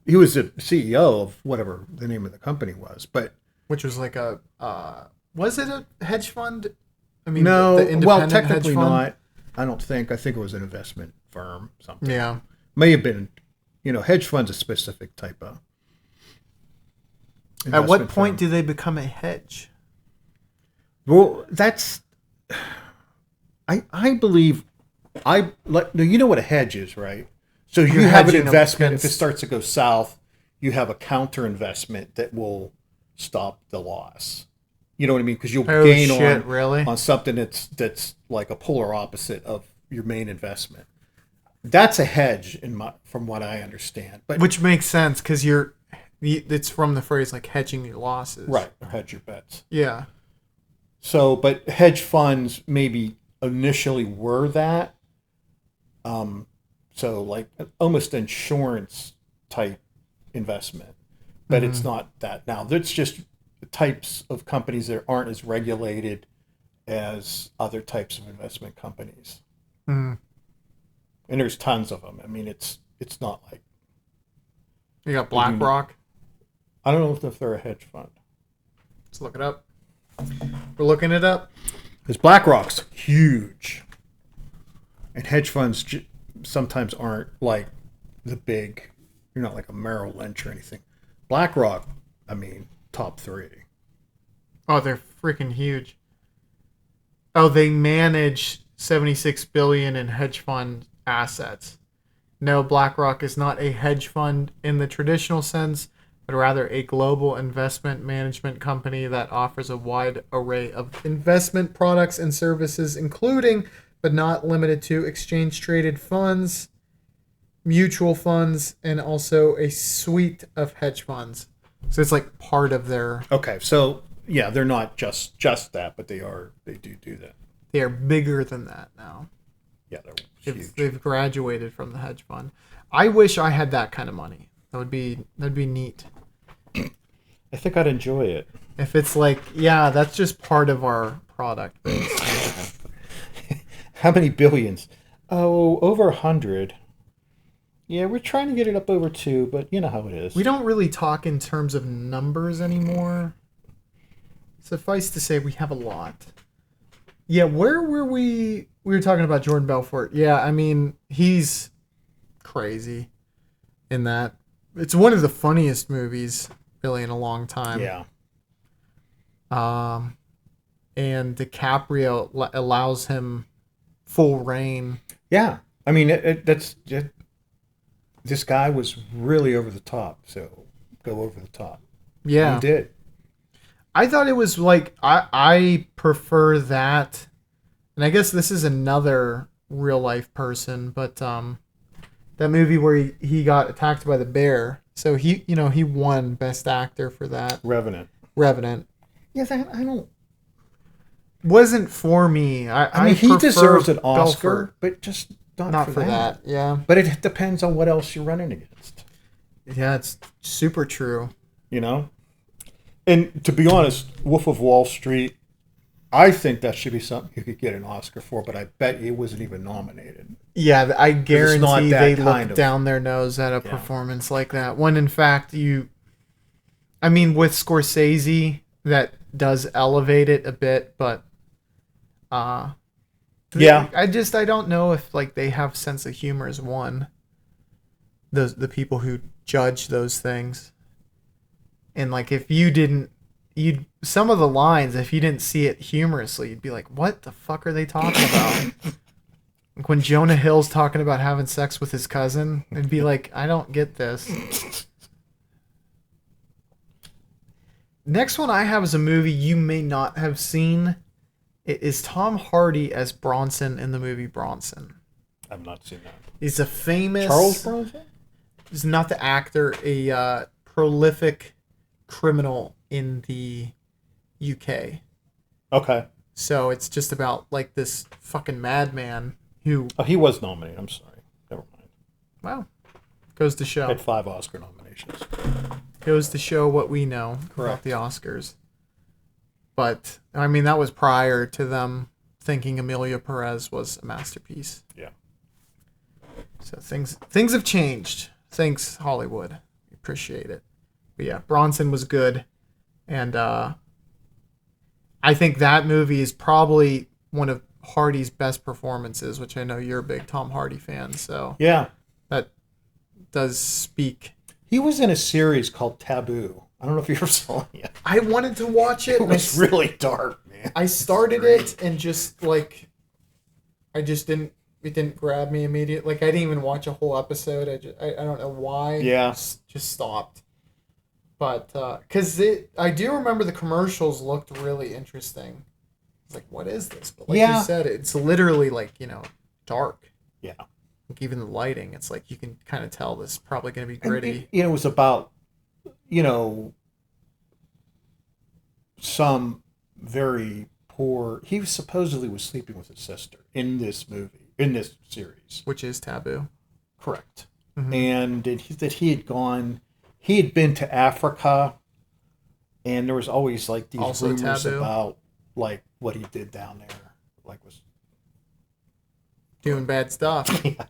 he was the CEO of whatever the name of the company was, but... Which was like a... was it a hedge fund? I mean, no, the independent technically hedge fund? not. I don't think. I think it was an investment firm, something. Yeah. May have been hedge fund's a specific type of. At what investment point firm. do they become a hedge? Well, that's. I believe. You know what a hedge is, right? So you You're have an hedging investment. against- If it starts to go south, you have a counter investment that will stop the loss. You know what I mean? Because you'll Oh, gain shit, really? on something that's like a polar opposite of your main investment. That's a hedge from what I understand. But Which makes sense because it's from the phrase like hedging your losses. right, or hedge your bets. Yeah. So, but hedge funds maybe initially were that. So like almost insurance type investment, but it's not that now. That's just types of companies that aren't as regulated as other types of investment companies. Mm. And there's tons of them. I mean, it's not like You got BlackRock. I don't know if they're a hedge fund. Let's look it up. We're looking it up. Because BlackRock's huge, and hedge funds sometimes aren't like the big. You're not like a Merrill Lynch or anything. BlackRock, I mean, top 3. Oh, they're freaking huge. Oh, they manage $76 billion in hedge fund assets. No, BlackRock is not a hedge fund in the traditional sense, but rather a global investment management company that offers a wide array of investment products and services, including, but not limited to, exchange-traded funds, mutual funds, and also a suite of hedge funds. So it's like part of their... Okay, so yeah, they're not just that, but they do that. They are bigger than that now. Yeah, they're huge. They've graduated from the hedge fund. I wish I had that kind of money. That'd be neat. I think I'd enjoy it. If it's like, yeah, that's just part of our product base. How many billions? Oh, over 100. Yeah, we're trying to get it up over 2, but you know how it is. We don't really talk in terms of numbers anymore. Suffice to say, we have a lot. Yeah, where were we? We were talking about Jordan Belfort. Yeah, I mean, he's crazy in that. It's one of the funniest movies, really, in a long time. Yeah. And DiCaprio allows him full reign. Yeah. I mean, this guy was really over the top, so go over the top. Yeah. He did. I thought it was like, I prefer that. And I guess this is another real life person, but that movie where he got attacked by the bear. So he won Best Actor for that. Revenant. Yeah, that I don't. Wasn't for me. I mean, he prefer deserves an Oscar, Belfort, but just not for that. Yeah. But it depends on what else you're running against. Yeah, it's super true. You know? And to be honest, Wolf of Wall Street, I think that should be something you could get an Oscar for, but I bet it wasn't even nominated. Yeah, I guarantee they kind look of down their nose at a performance like that. When in fact, with Scorsese, that does elevate it a bit, but I don't know if like they have sense of humor as one. The people who judge those things. And like if some of the lines, if you didn't see it humorously, you'd be like, what the fuck are they talking about? Like when Jonah Hill's talking about having sex with his cousin, it'd be like, I don't get this. Next one I have is a movie you may not have seen. It is Tom Hardy as Bronson in the movie Bronson. I've not seen that. He's a famous... Charles Bronson? He's not the actor, a prolific criminal in the UK. Okay. So it's just about like this fucking madman who... Oh, he was nominated. I'm sorry. Never mind. Wow. Goes to show. Had 5 Oscar nominations. Goes to show what we know about the Oscars. But, I mean, that was prior to them thinking Amelia Perez was a masterpiece. Yeah. So things have changed. Thanks, Hollywood. Appreciate it. But yeah, Bronson was good. And I think that movie is probably one of Hardy's best performances, which I know you're a big Tom Hardy fan. So yeah, does speak. He was in a series called Taboo. I don't know if you ever saw it yet. I wanted to watch it. It was really dark, man. I started it and just like, I just didn't. It didn't grab me immediately. Like I didn't even watch a whole episode. I don't know why. Yeah. Just stopped. But because I do remember the commercials looked really interesting. It's like, what is this? But like you said, it's literally like, dark. Yeah. Like even the lighting, it's like you can kind of tell this is probably going to be gritty. It was about, some very poor. He supposedly was sleeping with his sister in this movie, in this series, which is taboo. Correct. Mm-hmm. And he had been to Africa, and there was always like these also rumors taboo. About like what he did down there, like was doing bad stuff. Yeah.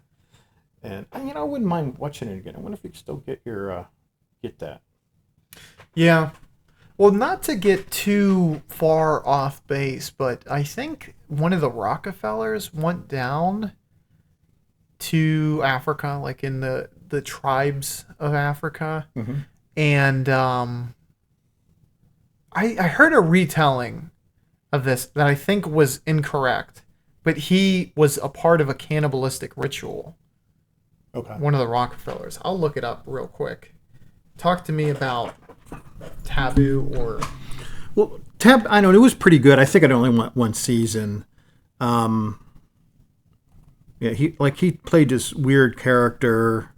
And I wouldn't mind watching it again. I wonder if you can still get that. Yeah. Well, not to get too far off base, but I think one of the Rockefellers went down to Africa, like in the tribes of Africa. Mm-hmm. And I heard a retelling of this that I think was incorrect, but he was a part of a cannibalistic ritual. Okay. One of the Rockefellers. I'll look it up real quick. Talk to me about Taboo or... Well, I know it was pretty good. I think it only went one season. Yeah, he played this weird character,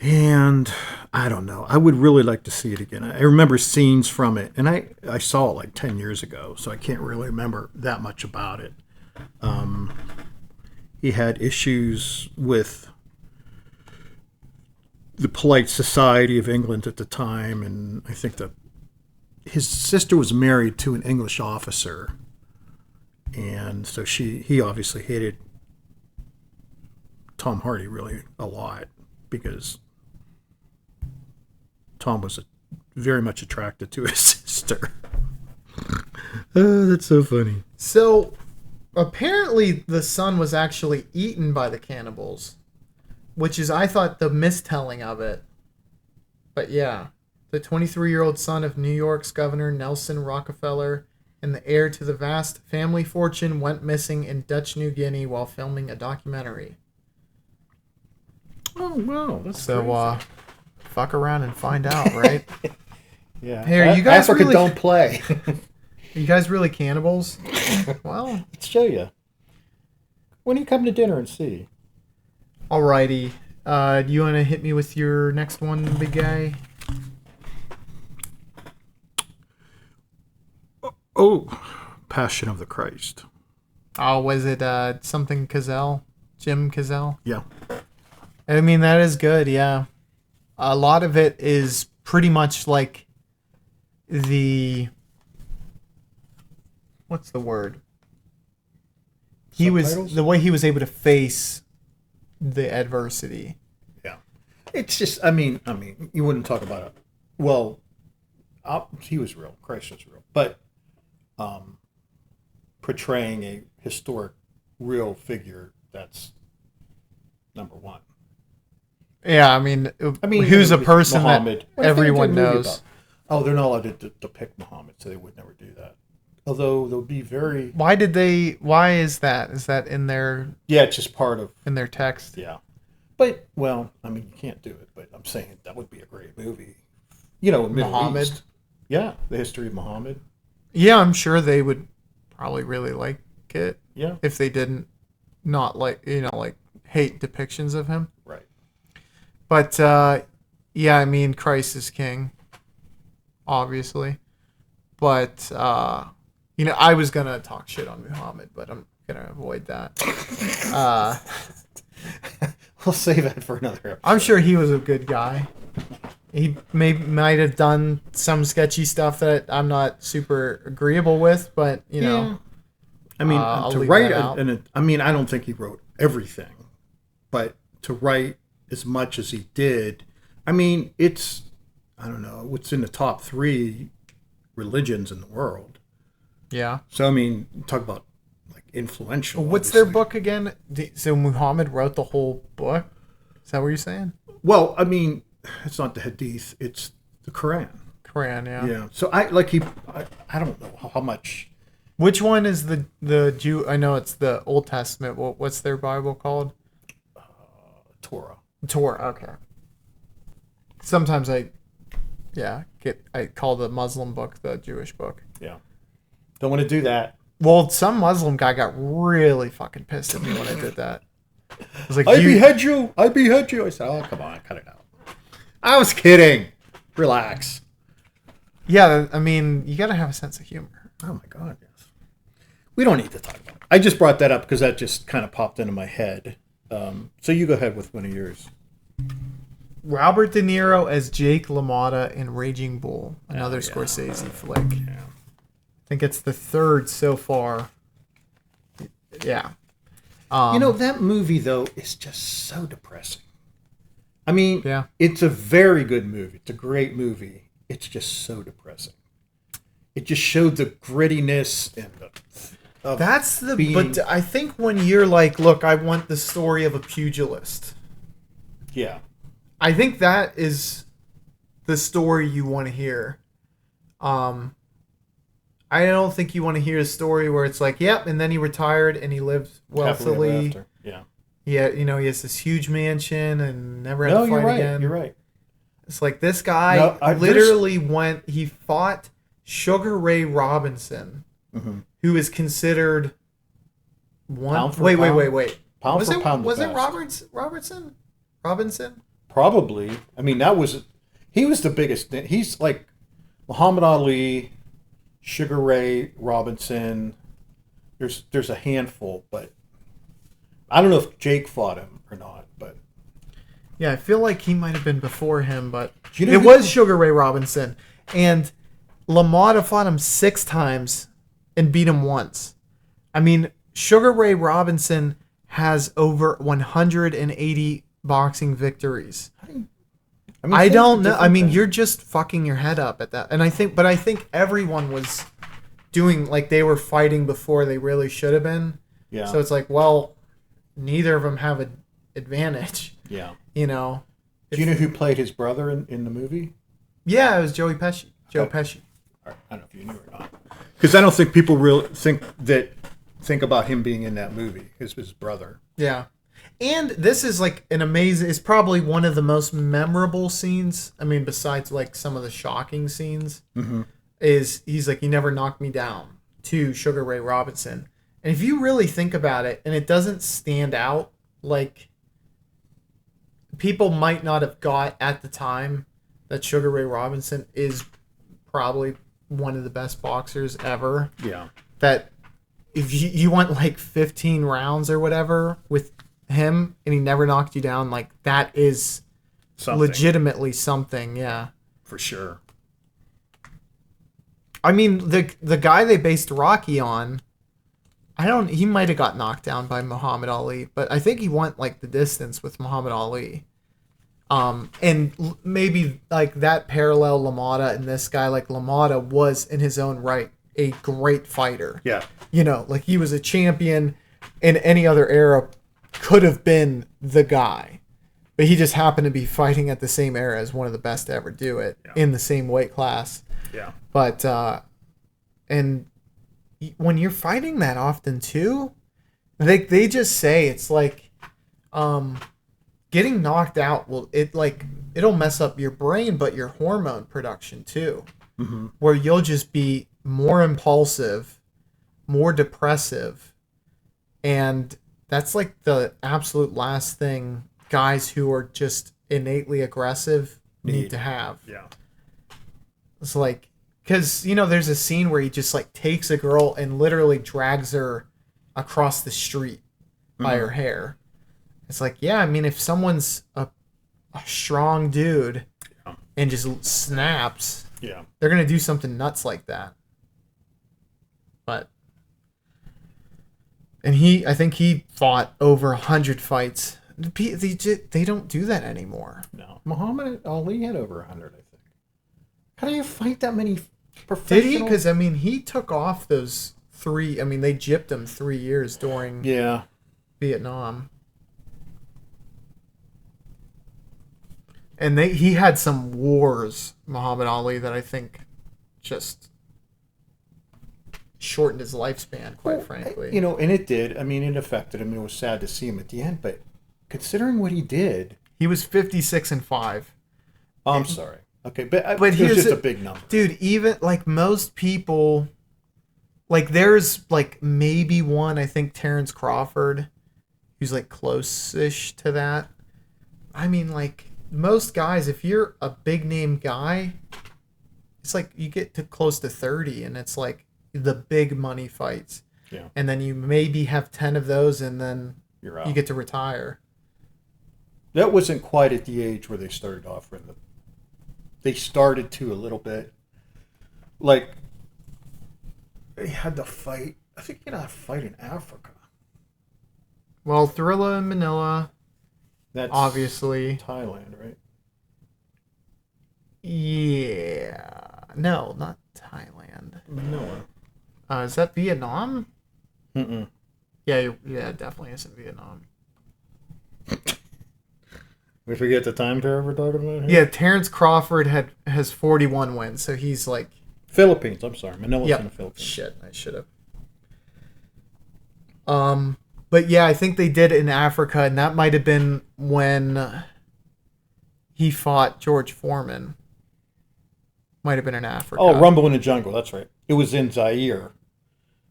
and I don't know. I would really like to see it again. I remember scenes from it, and I saw it like 10 years ago, so I can't really remember that much about it. He had issues with the polite society of England at the time, and I think that his sister was married to an English officer, and so he obviously hated Tom Hardy really a lot because Tom was very much attracted to his sister. Oh, that's so funny. So apparently the son was actually eaten by the cannibals, which is, I thought, the mistelling of it. But yeah, the 23-year-old son of New York's Governor Nelson Rockefeller and the heir to the vast family fortune went missing in Dutch New Guinea while filming a documentary. Oh, wow. That's so, crazy. Fuck around and find out, right? Yeah. Hey, are you guys Africa really... don't play. Are you guys really cannibals? Well, let's show you. When are you coming to dinner and see? Alrighty. Do you want to hit me with your next one, big guy? Oh, Passion of the Christ. Oh, was it something Cazale? Jim Cazale? Yeah. I mean, that is good, yeah. A lot of it is pretty much like what's the word? The way he was able to face the adversity. Yeah. It's just, I mean, you wouldn't talk about it. Well, he was real. Christ was real. But portraying a historic, real figure, that's number one. Yeah, I mean, who's a person Muhammad, that everyone knows? Oh, they're not allowed to depict Muhammad, so they would never do that. Although they'll be very... Why is that? Is that in their... Yeah, it's just part of... In their text? Yeah. But, well, I mean, you can't do it, but I'm saying that would be a great movie. Middle Muhammad? East. Yeah, the history of Muhammad. Yeah, I'm sure they would probably really like it. Yeah. If they didn't not hate depictions of him. Right. But, yeah, I mean, Christ is king, obviously. But, I was going to talk shit on Muhammad, but I'm going to avoid that. We'll save that for another episode. I'm sure he was a good guy. He might have done some sketchy stuff that I'm not super agreeable with, but, Yeah. I mean, to write, I don't think he wrote everything, but to write as much as he did, I mean, it's in the top 3 religions in the world. Yeah. So, I mean, talk about, like, influential. What's their book again? So Muhammad wrote the whole book? Is that what you're saying? Well, I mean, it's not the Hadith; it's the Quran. Quran, yeah. Yeah. So I don't know how much. Which one is the Jew? I know it's the Old Testament. What's their Bible called? Torah. Torah. Okay. Sometimes I call the Muslim book the Jewish book. Yeah. Don't want to do that. Well, some Muslim guy got really fucking pissed at me when I did that. I was like, I behead you. I behead you. I said, oh, come on, cut it out. I was kidding. Relax. Yeah, I mean, you got to have a sense of humor. Oh, my God, yes. We don't need to talk about it. I just brought that up because that just kind of popped into my head. So you go ahead with one of yours. Robert De Niro as Jake LaMotta in Raging Bull, another Scorsese flick. Yeah. I think it's the third so far. Yeah. That movie, though, is just so depressing. I mean, yeah. It's a very good movie. It's a great movie. It's just so depressing. It just showed the grittiness and but I think when you're like, look, I want the story of a pugilist. Yeah. I think that is the story you want to hear. I don't think you want to hear a story where it's like, yep, and then he retired and he lived wealthily. Yeah. Yeah, he has this huge mansion and never had to fight again. You're right. It's like this guy he fought Sugar Ray Robinson, who is considered one. Wait. Pound Was for pound. Was it Robertson? Robinson? Probably. I mean, he was the biggest. He's like Muhammad Ali, Sugar Ray Robinson. There's a handful, but I don't know if Jake fought him or not. But yeah, I feel like he might have been before him, but it was Sugar Ray Robinson, and LaMotta fought him 6 times and beat him once. I mean, Sugar Ray Robinson has over 180 boxing victories. I don't know. I mean, you're just fucking your head up at that. And I think everyone was doing, like, they were fighting before they really should have been. Yeah. So it's like, well, neither of them have an advantage. Yeah. Do you know who played his brother in the movie? Yeah, it was Joey Pesci. Joe Pesci. I don't know if you knew or not. Because I don't think people really think about him being in that movie. His brother. Yeah. And this is like it's probably one of the most memorable scenes. I mean, besides like some of the shocking scenes, is he's like, "You never knocked me down" to Sugar Ray Robinson. And if you really think about it, and it doesn't stand out, like people might not have got at the time that Sugar Ray Robinson is probably one of the best boxers ever. Yeah. That if you went like 15 rounds or whatever with him and he never knocked you down, like that is legitimately something. Yeah, for sure. I mean, the guy they based Rocky on, he might have got knocked down by Muhammad Ali, but I think he went like the distance with Muhammad Ali. And maybe like that parallel LaMotta and this guy, like LaMotta was in his own right a great fighter. Yeah. Like he was a champion in any other era, could have been the guy, but he just happened to be fighting at the same era as one of the best to ever do it in the same weight class. Yeah. But, and when you're fighting that often too, they just say it's like, getting knocked out it'll mess up your brain, but your hormone production too, where you'll just be more impulsive, more depressive, and that's like the absolute last thing guys who are just innately aggressive need to have. Yeah. It's like, because, there's a scene where he just like takes a girl and literally drags her across the street by her hair. It's like, yeah, I mean, if someone's a strong dude and just snaps, they're going to do something nuts like that. But, and I think he fought over 100 fights. They don't do that anymore. No. Muhammad Ali had over 100, I think. How do you fight that many professional? Did he? Because, I mean, he took off those 3, I mean, they gypped him 3 years during Vietnam. And he had some wars, Muhammad Ali, that I think just shortened his lifespan, quite frankly. You know, and it did. I mean, it affected him. It was sad to see him at the end, but considering what he did, he was 56-5. Oh, I'm sorry. Okay, but it was here's just a big number, dude. Even like most people, like there's like maybe one. I think Terrence Crawford, who's like close-ish to that. I mean, like most guys, if you're a big name guy, it's like you get to close to 30, and it's like the big money fights. Yeah. And then you maybe have 10 of those, and then you're out. You get to retire. That wasn't quite at the age where they started offering them. They started to a little bit. Like, they had to fight. I think you had to fight in Africa. Well, Thrilla in Manila. That's obviously Thailand, right? Yeah. No, not Thailand. Manila. Is that Vietnam? Mm-mm. Yeah, it definitely isn't Vietnam. We forget the time period we're talking about here? Yeah, Terrence Crawford has 41 wins, so he's like... Philippines, I'm sorry. Manila's in the Philippines. Shit, I should have. But yeah, I think they did in Africa, and that might have been when he fought George Foreman. Might have been in Africa. Oh, Rumble in the Jungle, that's right. It was in Zaire,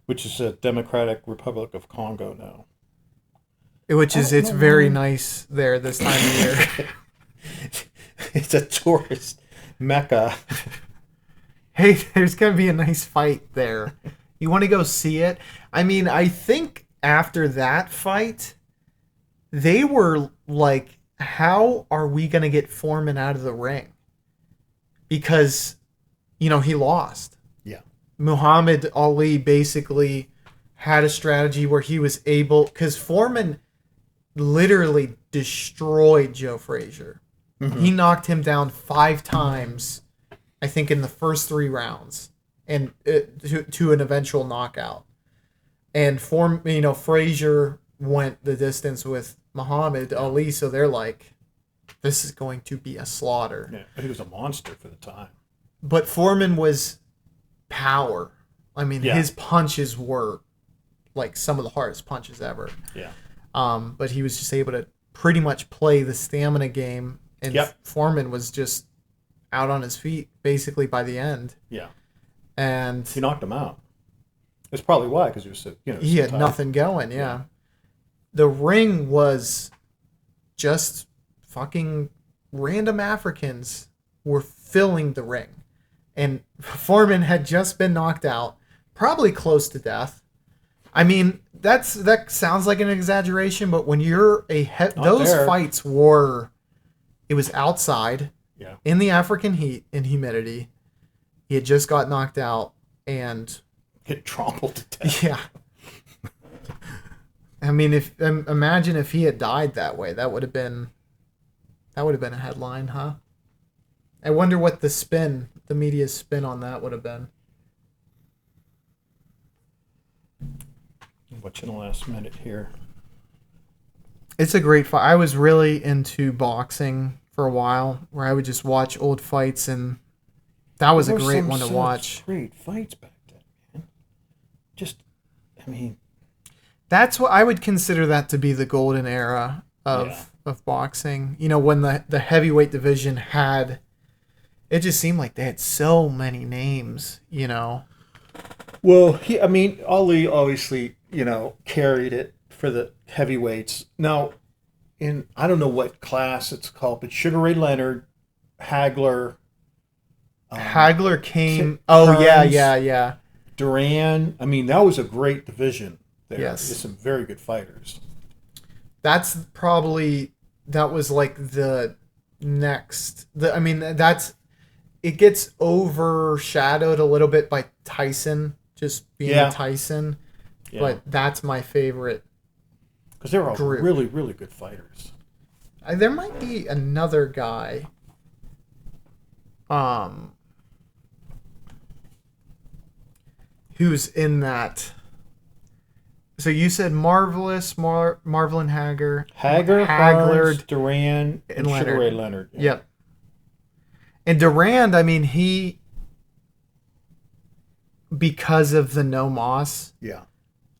which is a Democratic Republic of Congo now. It's very nice there this time of year. It's a tourist mecca. Hey, there's going to be a nice fight there. You want to go see it? I mean, I think after that fight, they were like, how are we going to get Foreman out of the ring? Because, he lost. Yeah. Muhammad Ali basically had a strategy where he was able... Because Foreman literally destroyed Joe Frazier. Mm-hmm. He knocked him down 5 times, I think, in the first 3 rounds, and to an eventual knockout. And Frazier went the distance with Muhammad Ali, so they're like, this is going to be a slaughter. Yeah, he was a monster for the time. But Foreman was power. I mean, his punches were like some of the hardest punches ever. Yeah. But he was just able to pretty much play the stamina game, and Foreman was just out on his feet basically by the end. Yeah. And he knocked him out. That's probably why, because he was he had nothing going. Yeah. The ring was just fucking random Africans were filling the ring, and Foreman had just been knocked out, probably close to death. I mean, that sounds like an exaggeration, but when you're those fights were, it was outside, in the African heat and humidity. He had just got knocked out and get trampled to death. Yeah. I mean, imagine if he had died that way, that would have been a headline, huh? I wonder what the media's spin on that would have been. Watching the last minute here. It's a great fight. I was really into boxing for a while, where I would just watch old fights, and that was a great one to watch. Great fights back then, man. Just, I mean, that's what I would consider that to be the golden era of boxing. When the heavyweight division had, it just seemed like they had so many names. Well, Ali obviously, carried it for the heavyweights. Now, I don't know what class it's called, but Sugar Ray Leonard, Hagler. Hagler came. Kearns, yeah. Duran. I mean, that was a great division there. Yes. There's some very good fighters. That was like the next. It gets overshadowed a little bit by Tyson, just being Tyson. Yeah. But that's my favorite. Because they're all really, really good fighters. There might be another guy. Who's in that? So you said Marvelous, Marvelin Hagler, Hagler, Duran, and Sugar Ray Leonard. Yeah. Yep. And Durand, I mean, because of the no moss, Yeah.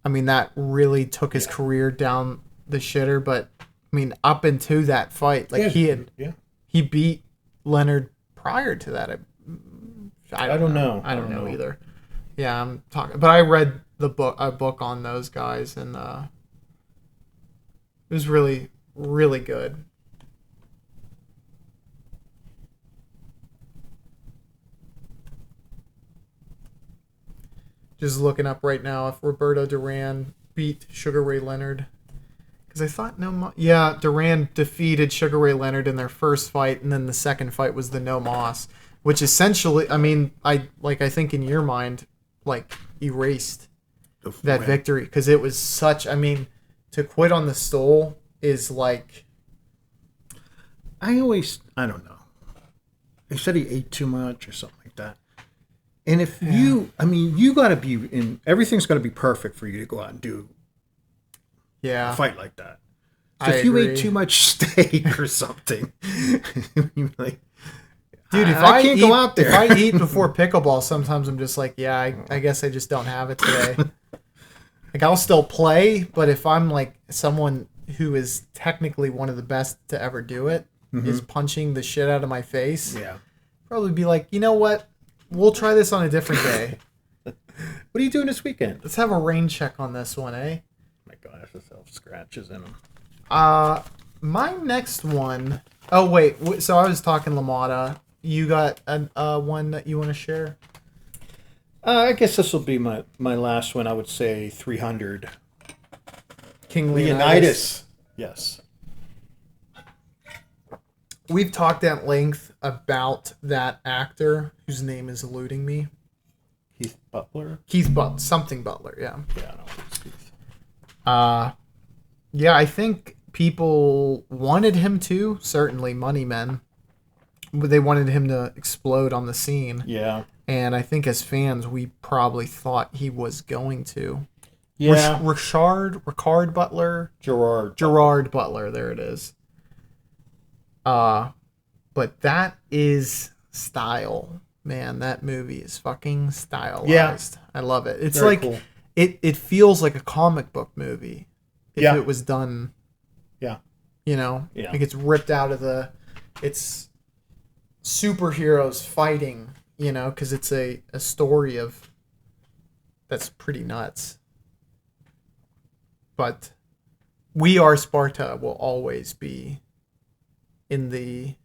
I mean, that really took his career down the shitter. But I mean, up into that fight, like he beat Leonard prior to that. I don't know. I don't know either. Yeah, I'm talking, but I read a book on those guys, and it was really, really good. Just looking up right now if Roberto Duran beat Sugar Ray Leonard. Because I thought Duran defeated Sugar Ray Leonard in their first fight, and then the second fight was the no moss, which essentially, I mean, I think in your mind, like, erased that victory. Because it was such, I mean, to quit on the stool is like... I don't know. They said he ate too much or something like that. And if you got to be in, everything's got to be perfect for you to go out and do a fight like that. So if you ate too much steak or something, you're like, dude, if I can't go out there. If I eat before pickleball, sometimes I'm just like, I guess I just don't have it today. Like, I'll still play, but if I'm like someone who is technically one of the best to ever do it, is punching the shit out of my face, probably be like, you know what? We'll try this on a different day. What are you doing this weekend? Let's have a rain check on this one, eh? My gosh, there's scratches in them. My next one... Oh, wait. So I was talking LaMotta. You got one that you want to share? I guess this will be my last one. I would say 300. King Leonidas. Yes. We've talked at length about that actor whose name is eluding me. Keith Butler? Something Butler, yeah. Yeah, I know it's Keith. Yeah, I think people wanted him to. Certainly Money Men. They wanted him to explode on the scene. Yeah. And I think as fans, we probably thought he was going to. Yeah. Ricard Butler? Gerard Butler, there it is. But that is style, man. That movie is fucking stylized. Yeah. I love it. It's very cool. It feels like a comic book movie if it was done. Yeah. You know, like it's ripped out of it's superheroes fighting, you know, because it's a story of that's pretty nuts. But We Are Sparta will always be in the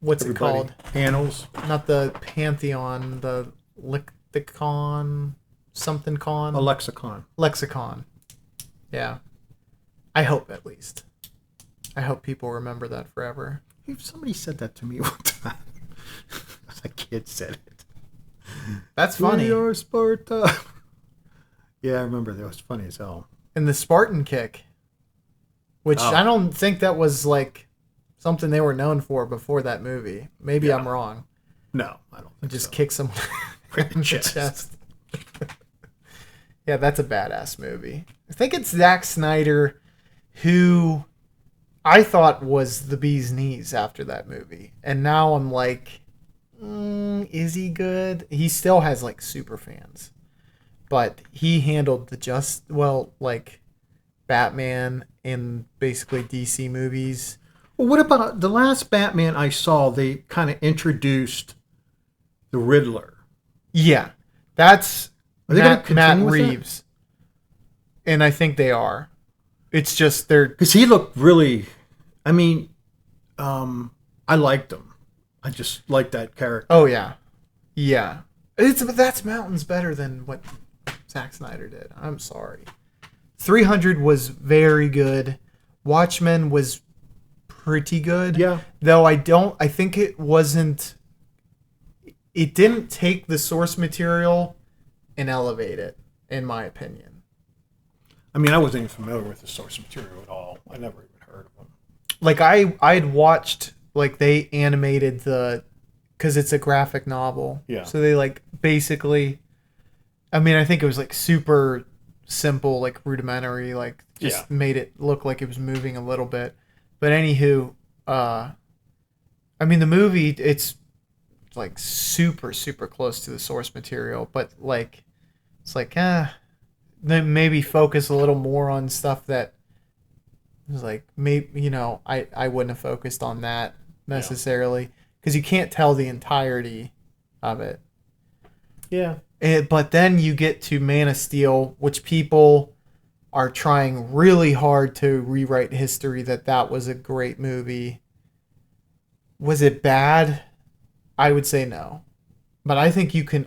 what's it called? Annals. Not the Pantheon, the Lexicon, something con. A lexicon. Lexicon. Yeah. I hope, at least. I hope people remember that forever. Somebody said that to me one time. A kid said it. That's funny. We are Sparta. Yeah, I remember that. Was funny as hell. And the Spartan kick. Which I don't think that was like something they were known for before that movie. Maybe I'm wrong. No, I don't think just kick someone in the chest. Yeah, that's a badass movie. I think it's Zack Snyder who I thought was the bee's knees after that movie. And now I'm like, is he good? He still has like super fans. But he handled like Batman and basically DC movies. Well, what about the last Batman I saw? They kind of introduced the Riddler. Yeah, that's Matt That? Reeves, and I think they are. It's just because he looked really. I mean, I liked him. I just liked that character. Oh yeah. That's mountains better than what Zack Snyder did. I'm sorry. 300 was very good. Watchmen was pretty good. Yeah. Though I think it didn't take the source material and elevate it, in my opinion. I mean, I wasn't even familiar with the source material at all. I never even heard of them. Like I'd watched, like they animated because it's a graphic novel. Yeah. So they like basically, I mean, I think it was like super simple, like rudimentary, like just made it look like it was moving a little bit. But anywho, I mean, the movie, it's like super, super close to the source material, but like, it's like, then maybe focus a little more on stuff that was like, maybe, I wouldn't have focused on that necessarily, because you can't tell the entirety of it. Yeah. But then you get to Man of Steel, which people are trying really hard to rewrite history that was a great movie. Was it bad? I would say no. But I think you can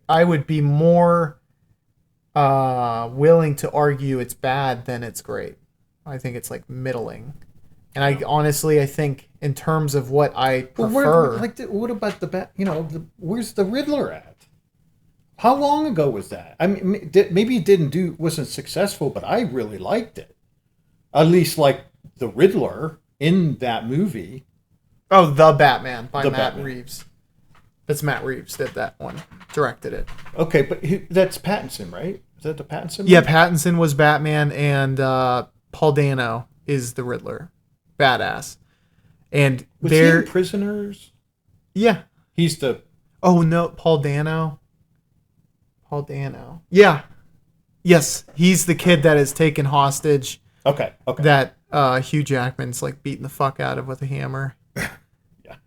I would be more willing to argue it's bad than it's great. I think it's like middling. And I think in terms of what I prefer, what about where's the Riddler at? How long ago was that? I mean, maybe it wasn't successful, but I really liked it. At least like the Riddler in that movie. Oh, The Batman by Matt Reeves. That's Matt Reeves did that one, directed it. Okay, but that's Pattinson, right? Is that the Pattinson movie? Yeah, Pattinson was Batman, and Paul Dano is the Riddler. Badass. And was he in Prisoners? Yeah. He's the... Oh, no, Paul Dano. Yeah. Yes, he's the kid that is taken hostage. Okay. That Hugh Jackman's like beating the fuck out of with a hammer. Yeah.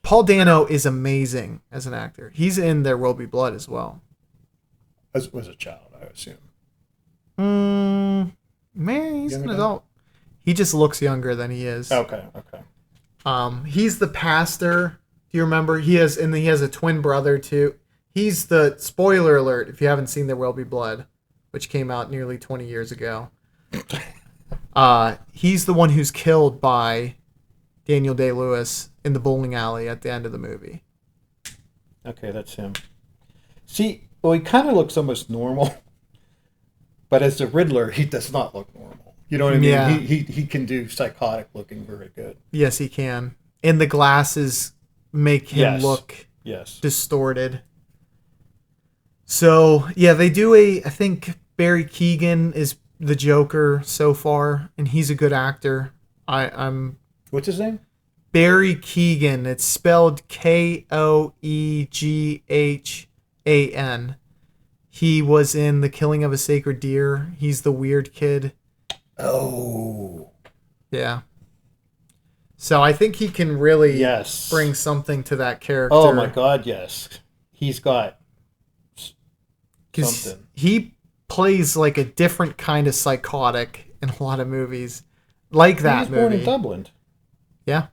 Paul Dano is amazing as an actor. He's in There Will Be Blood as well. As was a child, I assume. Man, he's an adult. He just looks younger than he is. Okay. He's the pastor. Do you remember? He has a twin brother too. He's the, spoiler alert, if you haven't seen There Will Be Blood, which came out nearly 20 years ago. He's the one who's killed by Daniel Day-Lewis in the bowling alley at the end of the movie. Okay, that's him. See, well, he kind of looks almost normal, but as the Riddler, he does not look normal. You know what I mean? Yeah. He can do psychotic looking very good. Yes, he can. And the glasses make him look distorted. So, yeah, they do I think Barry Keoghan is the Joker so far, and he's a good actor. I'm... What's his name? Barry Keoghan. It's spelled Koeghan. He was in The Killing of a Sacred Deer. He's the weird kid. Oh. Yeah. So I think he can really bring something to that character. Oh, my God, yes. He's got... Because he plays like a different kind of psychotic in a lot of movies. Like that movie. He was born in Dublin. Yeah.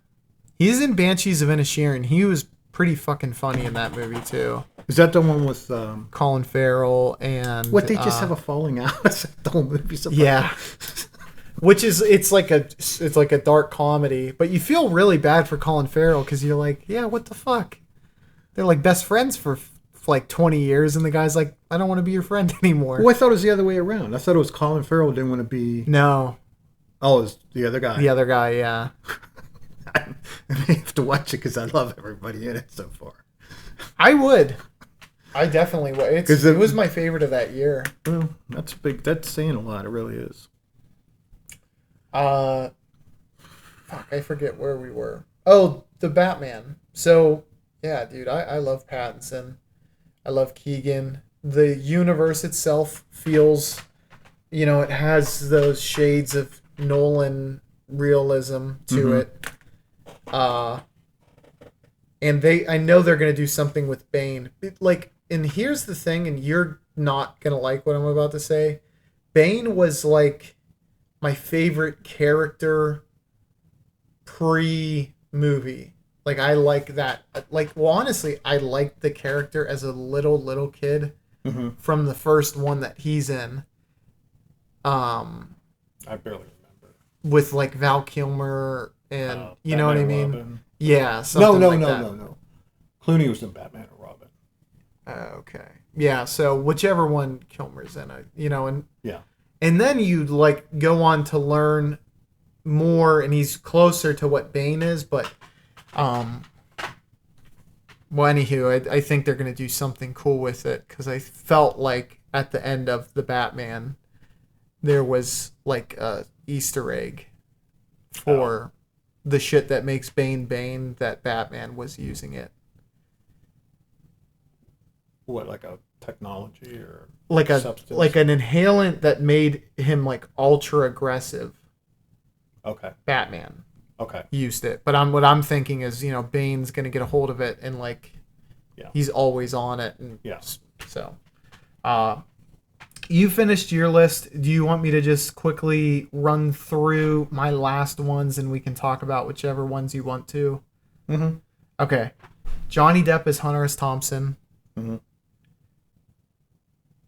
He's in Banshees of Inisherin. He was pretty fucking funny in that movie, too. Is that the one with... Colin Farrell and... What, they just have a falling out? The whole movie. Yeah. Which is... It's like a dark comedy. But you feel really bad for Colin Farrell because you're like, yeah, what the fuck? They're like best friends for like 20 years, and the guy's like, I don't want to be your friend anymore. Well, I thought it was the other way around. I thought it was Colin Farrell didn't want to be... No. Oh, it's the other guy. The other guy, yeah. I may have to watch it because I love everybody in it so far. I would. I definitely would. It was my favorite of that year. Well, that's big. That's saying a lot. It really is. Fuck, I forget where we were. Oh, the Batman. So, yeah, dude, I love Pattinson. I love Keoghan. The universe itself feels, it has those shades of Nolan realism to it. And I know they're going to do something with Bane. And here's the thing, and you're not going to like what I'm about to say. Bane was like my favorite character pre-movie. Like, I like that. Honestly, I liked the character as a little kid from the first one that he's in. I barely remember. With, like, Val Kilmer and, you know what I mean? Robin. Yeah, No. Clooney was in Batman or Robin. Okay. Yeah, so whichever one Kilmer's in, and... Yeah. And then you, like, go on to learn more, and he's closer to what Bane is, but... Well, anywho, I think they're going to do something cool with it, because I felt like at the end of the Batman, there was like a Easter egg for the shit that makes Bane Bane, that Batman was using it. What, like a technology or like a substance? like an inhalant that made him like ultra aggressive. Okay. Batman. Okay. Used it, but what I'm thinking is, Bane's gonna get a hold of it and like, he's always on it, and so, you finished your list. Do you want me to just quickly run through my last ones and we can talk about whichever ones you want to? Mm-hmm. Okay. Johnny Depp as Hunter S. Thompson. Mm-hmm.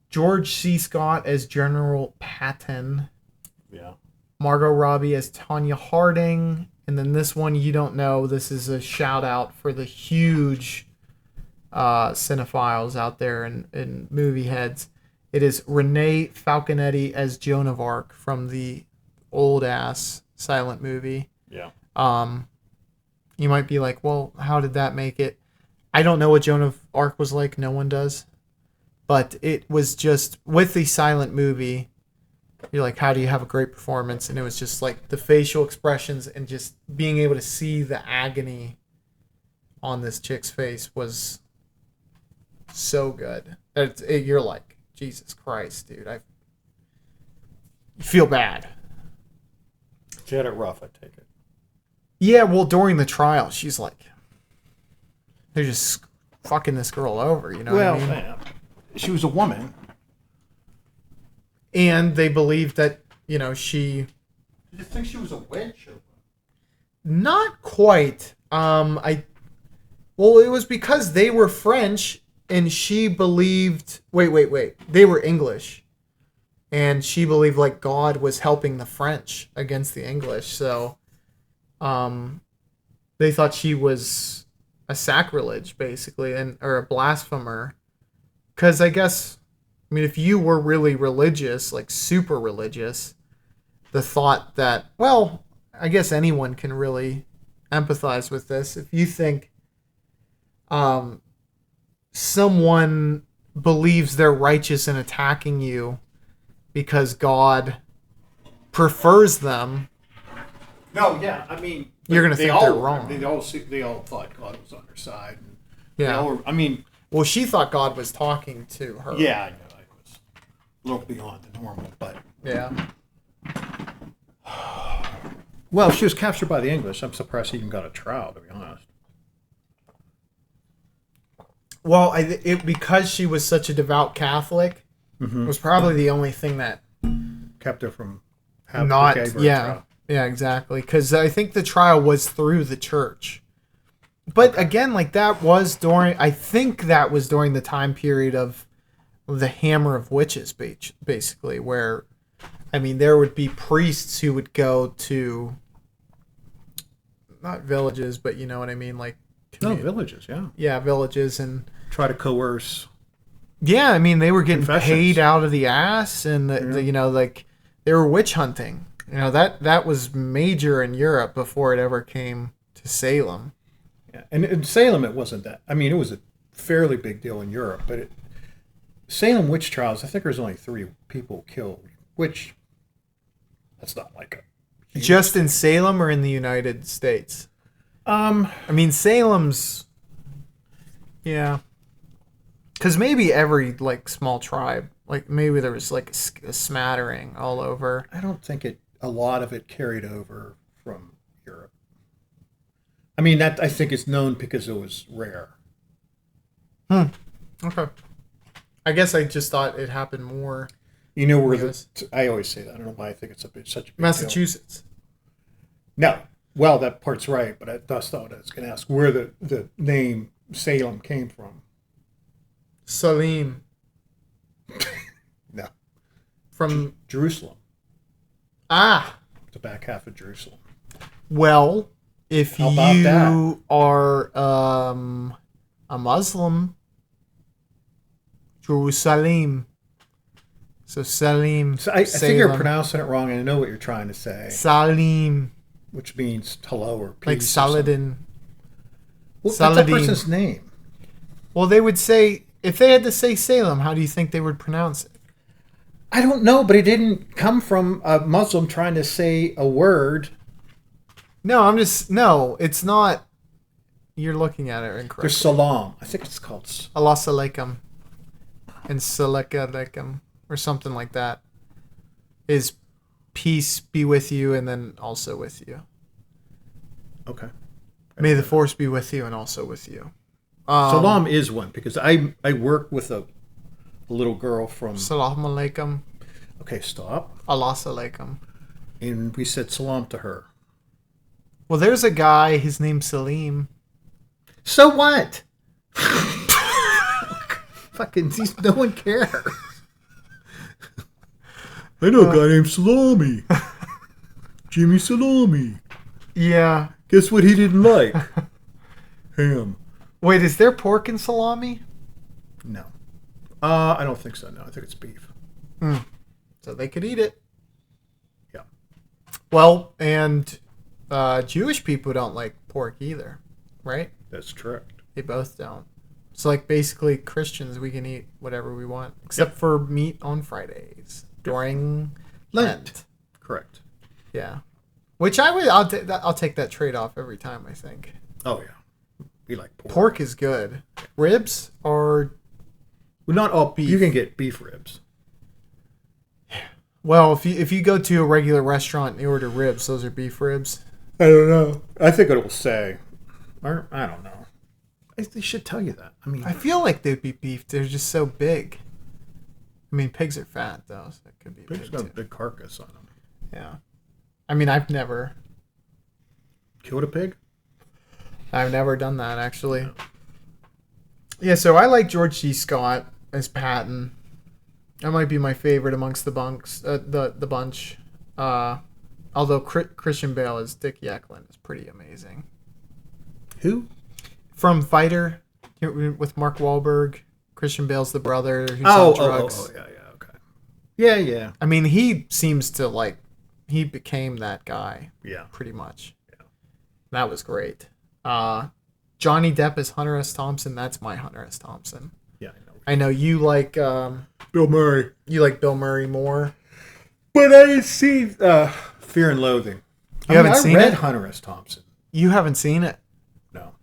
George C. Scott as General Patton. Yeah. Margot Robbie as Tonya Harding. And then this one you don't know. This is a shout out for the huge cinephiles out there and movie heads. It is Renee Falconetti as Joan of Arc from the old ass silent movie. Yeah. You might be like, well, how did that make it? I don't know what Joan of Arc was like. No one does. But it was just, with the silent movie, you're like, how do you have a great performance? And it was just like the facial expressions and just being able to see the agony on this chick's face was so good. You're like, Jesus Christ, dude. I feel bad. She had it rough, I take it. Yeah, well, during the trial, she's like, they're just fucking this girl over, what I mean? Well, she was a woman. And they believed that, she... Did you think she was a witch? Or... Not quite. Well, it was because they were French and she believed... Wait. They were English. And she believed, like, God was helping the French against the English. So, they thought she was a sacrilege, basically, or a blasphemer. Because I guess... if you were really religious, like super religious, the thought that, well, I guess anyone can really empathize with this. If you think someone believes they're righteous in attacking you because God prefers them. No, yeah, you're going to think they're wrong. They all thought God was on their side. Yeah. Well, she thought God was talking to her. Yeah, I know. A little beyond the normal, but yeah. Well, she was captured by the English. I'm surprised she even got a trial, to be honest. Well, because she was such a devout Catholic, was probably the only thing that kept her from having a trial. Yeah, exactly. Because I think the trial was through the church. But again, like that was during the time period of the Hammer of Witches, basically, where, there would be priests who would go to, not villages, but you know what I mean, like... villages, yeah. Yeah, villages, and... try to coerce... Yeah, they were getting paid out of the ass, and, they were witch hunting. That was major in Europe before it ever came to Salem. Yeah, and in Salem, it wasn't that... it was a fairly big deal in Europe, but Salem witch trials, I think there's only 3 people killed, which that's not like a... Just in Salem or in the United States? Salem's... Yeah. Because maybe every, like, small tribe, like, maybe there was, like, a smattering all over. I don't think a lot of it carried over from Europe. That, I think, is known because it was rare. Okay. I guess I just thought it happened more. Where I always say that. I don't know why I think it's such a big Massachusetts. Deal. No. Well, that part's right, but I just thought I was going to ask where the name Salem came from. Salim. No. From Jerusalem. Ah. The back half of Jerusalem. Well, if you are a Muslim... Jerusalem. So Salim. So I think you're pronouncing it wrong, and I know what you're trying to say. Salim. Which means hello or peace. Like Saladin. Well, that's a person's name. Well, they would say, if they had to say Salem, how do you think they would pronounce it? I don't know, but it didn't come from a Muslim trying to say a word No, it's not. You're looking at it incorrectly. There's salam. I think it's called. Allah alaikum and salaka alaikum or something like that. Is peace be with you and then also with you. Okay. May the force be with you and also with you. Salam is one because I work with a little girl from. Salam alaikum. Okay, stop. Allah alaikum. And we said salam to her. Well, there's a guy. His name's Salim. So what? Fucking, no one cares. I know a guy named Salami. Jimmy Salami. Yeah. Guess what he didn't like? Ham. Wait, is there pork in salami? No. I don't think so, no. I think it's beef. So they could eat it. Yeah. Well, and Jewish people don't like pork either, right? That's correct. They both don't. So, like, basically, Christians, we can eat whatever we want, except for meat on Fridays during Lent. Correct. Yeah. Which I'll take that trade-off every time, I think. Oh, yeah. We like pork. Pork is good. Ribs are... Well, not all beef. You can get beef ribs. Well, if you go to a regular restaurant and you order ribs, those are beef ribs. I don't know. I think it will say. Or, I don't know. They should tell you that. I mean, I feel like they'd be beef. They're just so big. I mean, pigs are fat, though, so it could be pigs big, got too. a big carcass on them. Yeah. I mean, I've never Killed a pig? I've never done that, actually. Yeah, so I like George C. Scott as Patton. That might be my favorite amongst the bunch. Although Christian Bale as Dicky Eklund is pretty amazing. Who? From Fighter with Mark Wahlberg. Christian Bale's the brother who's on drugs. Yeah, okay. Yeah. I mean, he seems to he became that guy. Yeah. Pretty much. Yeah. That was great. Johnny Depp as Hunter S. Thompson. That's my Hunter S. Thompson. Yeah, I know you like Bill Murray. You like Bill Murray more. But I didn't see Fear and Loathing. You haven't seen it? I read Hunter S. Thompson. You haven't seen it? No.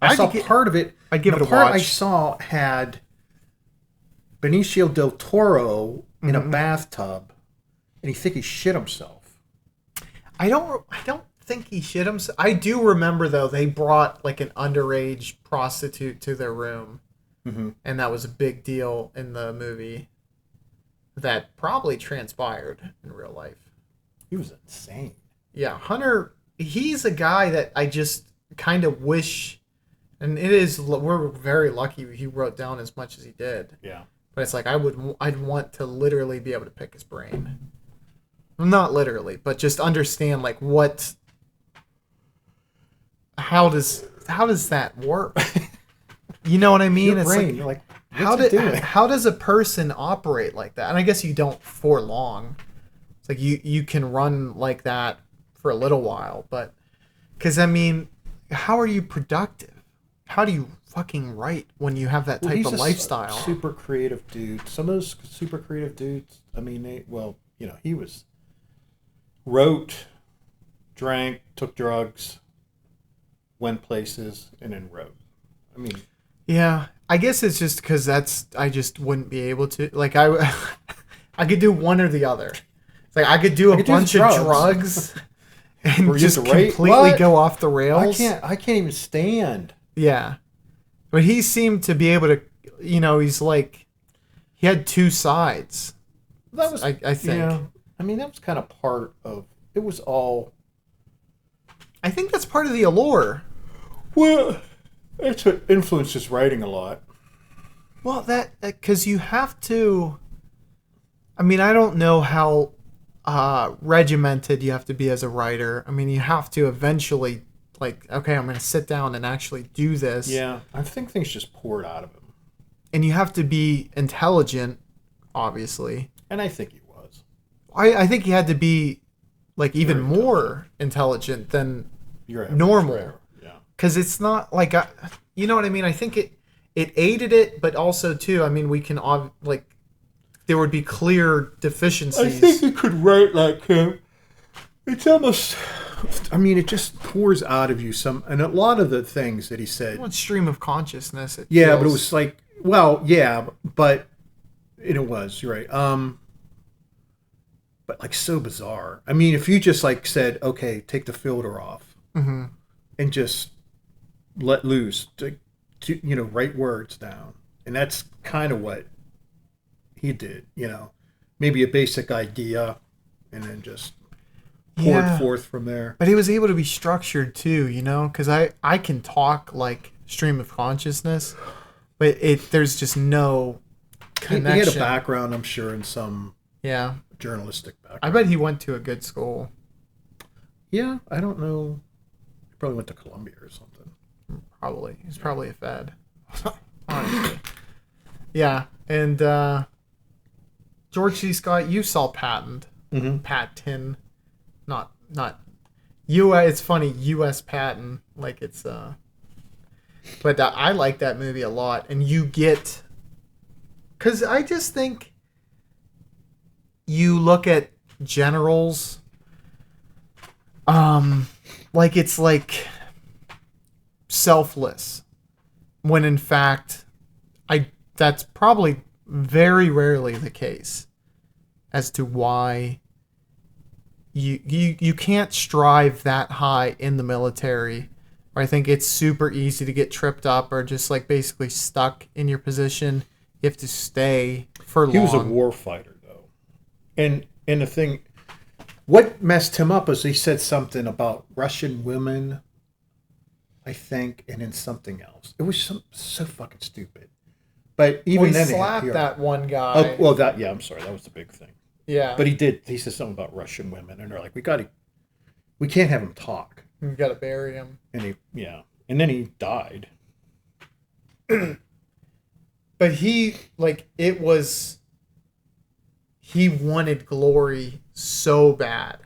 I saw part of it. I'd give it a part watch. I saw had Benicio del Toro in a bathtub, and he think he shit himself. I don't think he shit himself. I do remember, though, they brought like an underage prostitute to their room, and that was a big deal in the movie. That probably transpired in real life. He was insane. Yeah, Hunter, he's a guy that I just kind of wish, and we're very lucky he wrote down as much as he did. Yeah. But it's like I'd want to literally be able to pick his brain. Well, not literally, but just understand like how does that work? You know what I mean? Your brain, you're like, how does a person operate like that? And I guess you don't for long. It's like you can run like that for a little while, but because I mean, how are you productive? How do you fucking write when you have that type of lifestyle? Super creative dude. Some of those super creative dudes. I mean, he wrote, drank, took drugs, went places, and then wrote. I mean. Yeah, I guess it's just because I just wouldn't be able to. Like, I could do one or the other. It's like I could do a bunch of drugs and just completely go off the rails. I can't even stand. Yeah. But he seemed to be able to, he's like, he had two sides. That was, I think. Yeah, I mean, that was kind of part of, it was all. I think that's part of the allure. Well, that's what influences writing a lot. Well, because you have to, I mean, I don't know how regimented you have to be as a writer. I mean, you have to eventually, like, okay, I'm going to sit down and actually do this. Yeah, I think things just poured out of him. And you have to be intelligent, obviously. And I think he was. I think he had to be, like, even more intelligent than normal. Yeah. Because it's not like, you know what I mean? I think it aided it, but also, too, I mean, we can, there would be clear deficiencies. I think you could write like him. It's almost I mean, it just pours out of you and a lot of the things that he said. Well, it's stream of consciousness. But it was like, well, yeah, but it was, you're right. But like so bizarre. I mean, if you just like said, okay, take the filter off mm-hmm. and just let loose, to write words down. And that's kind of what he did, maybe a basic idea and then just poured forth from there. But he was able to be structured too, because I can talk like stream of consciousness, but there's just no connection. He had a background, I'm sure, in some journalistic background. I bet he went to a good school. Yeah, I don't know. He probably went to Columbia or something. Probably. He's probably a Fed. Honestly. Yeah, and George C. Scott, you saw Patton. Mm-hmm. Patton. Not U.S. It's funny, U.S. Patton. Like it's but I like that movie a lot, and you get, because I just think you look at generals, like it's like selfless, when in fact that's probably very rarely the case as to why you can't strive that high in the military. I think it's super easy to get tripped up or just like basically stuck in your position. You have to stay for long. He was a war fighter though. And the thing, what messed him up is he said something about Russian women, I think, and then something else. It was so fucking stupid. But even he then, slapped that one guy. Oh, well, I'm sorry, that was the big thing. Yeah. But he said something about Russian women, and they're like, we can't have him talk. We got to bury him. And then he died. But he wanted glory so bad.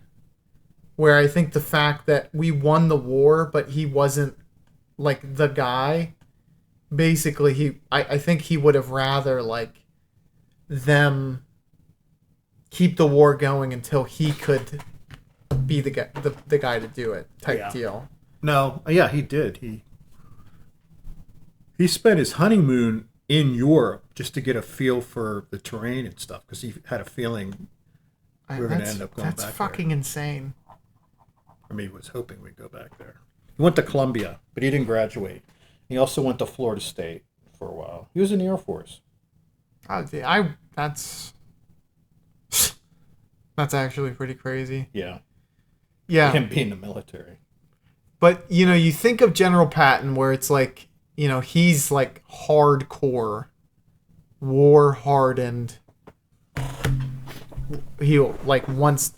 Where I think the fact that we won the war, but he wasn't like the guy, basically I think he would have rather like them keep the war going until he could be the guy to do it type deal. No, yeah, he did. He spent his honeymoon in Europe just to get a feel for the terrain and stuff, because he had a feeling we were going to end up going back there. That's fucking insane. Or maybe he was hoping we'd go back there. He went to Columbia, but he didn't graduate. He also went to Florida State for a while. He was in the Air Force. That's actually pretty crazy. Yeah. Yeah. Him being in the military. But, you think of General Patton where it's like, he's like hardcore, war hardened. He like wants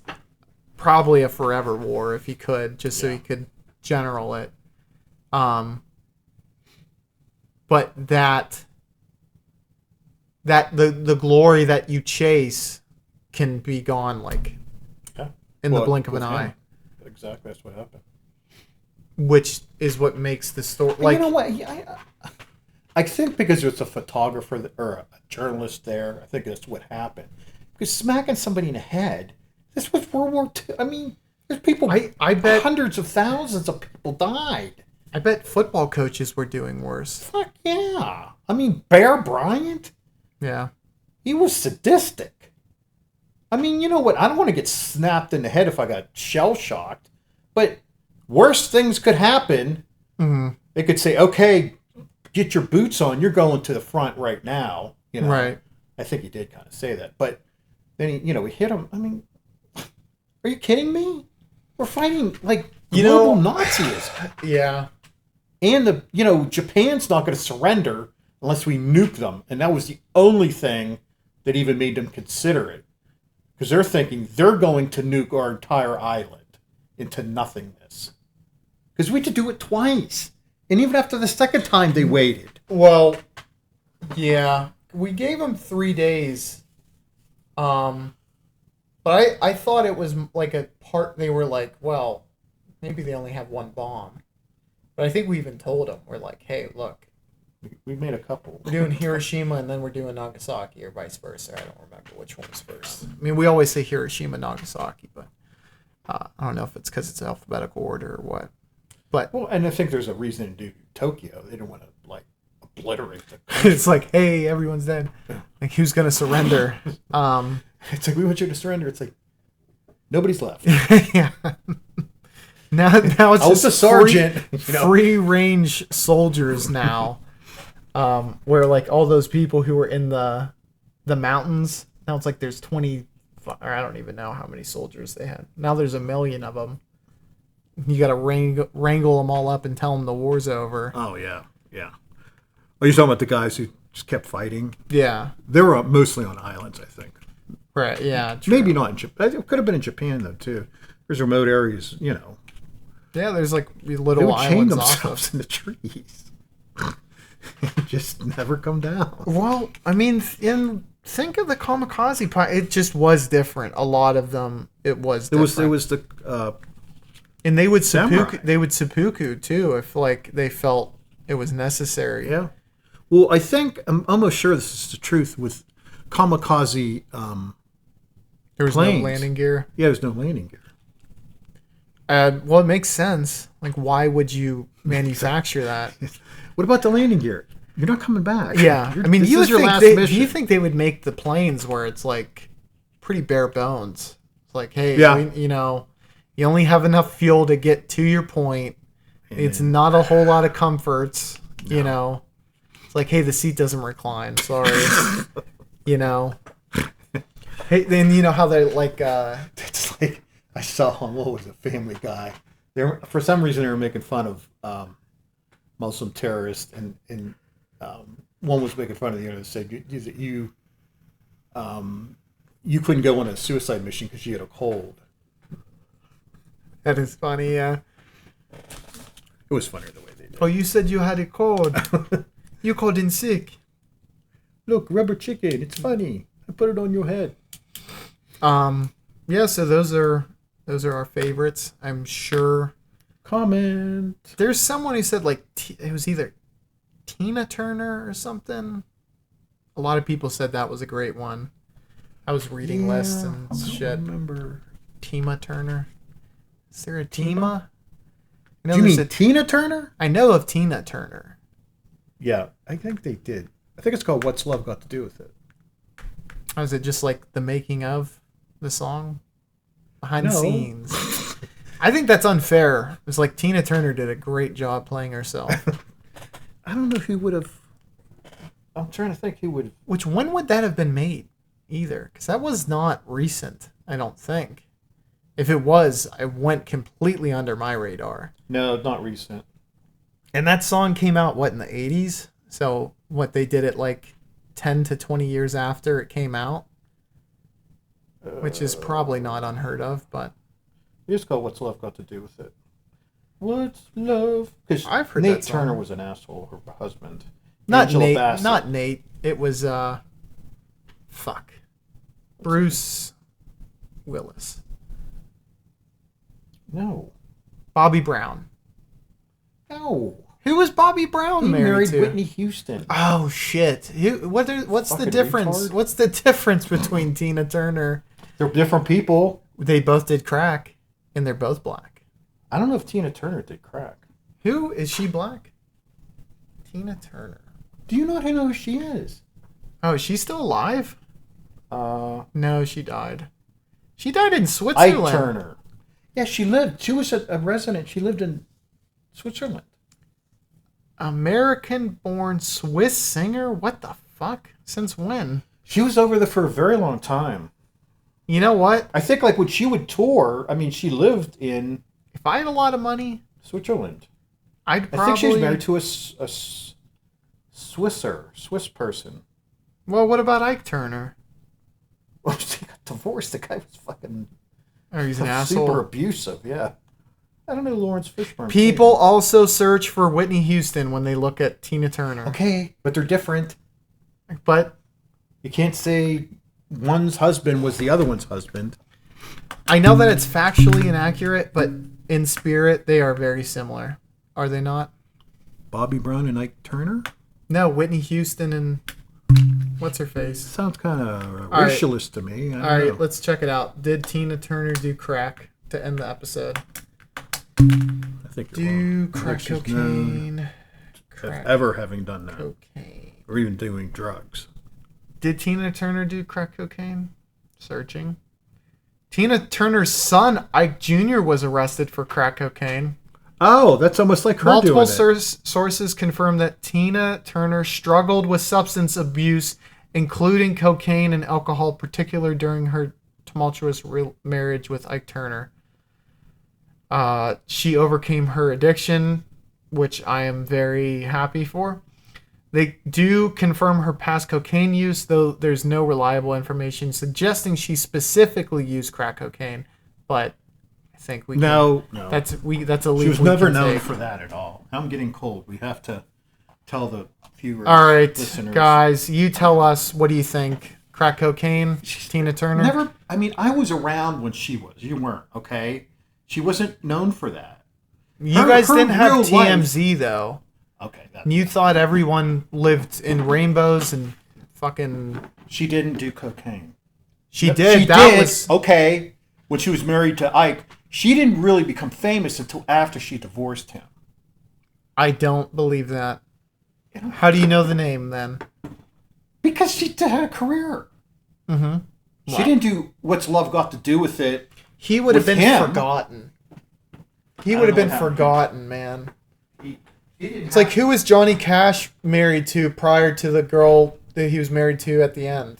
probably a forever war if he could, just so he could general it. But that the glory that you chase can be gone like in the blink of an eye. Exactly, that's what happened. Which is what makes the story like. You know what? I think because there's a photographer or a journalist there, I think that's what happened. Because smacking somebody in the head, this was World War II. I mean, there's people. I bet hundreds of thousands of people died. I bet football coaches were doing worse. Fuck yeah! I mean, Bear Bryant. Yeah. He was sadistic. I mean, you know what? I don't want to get snapped in the head if I got shell shocked, but worse things could happen. Mm-hmm. They could say, "Okay, get your boots on. You're going to the front right now." Right. I think he did kind of say that, but then he hit him. I mean, are you kidding me? We're fighting like global Nazis. Yeah. And Japan's not going to surrender unless we nuke them, and that was the only thing that even made them consider it, because they're thinking they're going to nuke our entire island into nothingness. Because we had to do it twice, and even after the second time, they waited. Well, yeah, we gave them 3 days. But I thought it was like a part. They were like, well, maybe they only have one bomb. But I think we even told them, we're like, hey, look. We made a couple. We're doing Hiroshima and then we're doing Nagasaki or vice versa. I don't remember which one was first. I mean, we always say Hiroshima, Nagasaki, but I don't know if it's because it's alphabetical order or what. But Well, and I think there's a reason to do Tokyo. They don't want to, like, obliterate the country. it's like, hey, everyone's dead. Like, who's going to surrender? It's like, we want you to surrender. It's like, nobody's left. Yeah. Now it's I was just a sergeant. free range soldiers now. Where like all those people who were in the mountains, now it's like there's 20, or I don't even know how many soldiers they had. Now there's 1 million of them. You got to wrangle them all up and tell them the war's over. Oh, yeah. Yeah. Oh, you're talking about the guys who just kept fighting? Yeah. They were mostly on islands, I think. Right. Yeah. True. Maybe not in Japan. It could have been in Japan, though, too. There's remote areas, you know. Yeah, there's like They little would chain islands off themselves of. in the trees. Just never come down. Well, I mean, think of the kamikaze pilot. It just was different. A lot of them, it was different. There was the And they would Samurai. seppuku too if like they felt it was necessary. yeah. Well, I think I'm almost sure this is the truth with kamikaze. There was planes. no landing gear. Yeah, there's no landing gear. Well, it makes sense. Like, why would you manufacture that? What about the landing gear? You're not coming back. Yeah, I mean, this you is would your think last do mission. you think they would make the planes where it's like pretty bare bones? It's like, hey, Yeah. you only have enough fuel to get to your point. It's not a whole lot of comforts. You know, it's like, hey, the seat doesn't recline. Sorry. Hey, then you know how they're like. It's like I saw on what was it, Family Guy. For some reason they were making fun of Muslim terrorists, and one was making fun of the other. Said you couldn't go on a suicide mission because you had a cold. That is funny, yeah. It was funnier the way they did. Oh, you said you had a cold. You called in sick. Look, rubber chicken. It's funny. I put it on your head. Yeah. So those are our favorites. I'm sure. Comment. There's someone who said like it was either Tina Turner or something. A lot of people said that was a great one. I was reading lists and shit. I don't remember. Tina Turner. Is there a Tima? Do you mean Tina Turner? I know of Tina Turner. Yeah, I think they did. I think it's called What's Love Got to Do with It. Or is it just like the making of the song? Behind the scenes. I think that's unfair. It's like Tina Turner did a great job playing herself. I don't know who would have. I'm trying to think who would have. Which when would that have been made either? Because that was not recent, I don't think. If it was, it went completely under my radar. No, not recent. And that song came out, what, in the 80s? So what, they did it like 10 to 20 years after it came out? Which is probably not unheard of, but... It's called What's Love Got to Do with It. What's love? Because I've heard Nate that song. Turner was an asshole, her husband. Not Angela Nate. Bassett. Not Nate. It was, Bruce Willis. No. Bobby Brown. No. Who was Bobby Brown He married to? Whitney Houston. Oh shit! What's the Fucking difference? retard. What's the difference between Tina Turner? They're different people. They both did crack, and they're both black. I don't know if Tina Turner did crack. Who is she? Black? Tina Turner. Do you not know who she is? Oh, is she still alive? No, she died. She died in Ike Switzerland. Turner. Yeah, she lived. She was a resident. She lived in Switzerland. American-born Swiss singer? What the fuck? Since when? She was over there for a very long time. You know what? I think like when she would tour, I mean, she lived in If I had a lot of money, Switzerland. I'd probably... I think she was married to a Swiss person. Well, what about Ike Turner? Well, she got divorced. The guy was fucking Oh, he's an super asshole. abusive. Yeah. I don't know Lawrence Fishburne. People also search for Whitney Houston when they look at Tina Turner. Okay, but they're different. But You can't say one's husband was the other one's husband. I know that it's factually inaccurate, but in spirit, they are very similar. Are they not? Bobby Brown and Ike Turner? No, Whitney Houston and... What's her face? Sounds kind of right. racialist to me. I All don't know. right, let's check it out. Did Tina Turner do crack? to end the episode. I think Do crack cocaine. As ever having done that. Cocaine. Or even doing drugs. Did Tina Turner do crack cocaine? Searching. Tina Turner's son, Ike Jr., was arrested for crack cocaine. Oh, that's almost like her Multiple doing it. sources confirm that Tina Turner struggled with substance abuse, including cocaine and alcohol, particularly during her tumultuous marriage with Ike Turner. She overcame her addiction, which I am very happy for. They do confirm her past cocaine use, though there's no reliable information suggesting she specifically used crack cocaine. But I think we No. That's a leap. She was we never can known take. for that at all. I'm getting cold. We have to tell the viewers, All right, listeners. guys, you tell us. What do you think? Crack cocaine? Tina Turner? Never. I mean, I was around when she was. You weren't, okay? She wasn't known for that. You guys didn't have TMZ though. Okay. You thought everyone lived in rainbows and fucking. She didn't do cocaine. She did. She That did. was Okay. When she was married to Ike, she didn't really become famous until after she divorced him. I don't believe that. How do you know the name then? Because she had a career. Mm-hmm. She didn't do What's Love Got to Do with It. He would have With been him. forgotten. He I would have don't been know what happened. forgotten, man. He didn't It's like, who was Johnny Cash married to prior to the girl that he was married to at the end?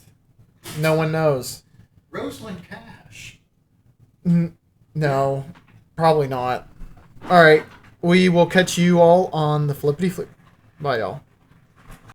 No one knows. Rosalind Cash. No, probably not. All right. We will catch you all on the flippity flip. Bye, y'all.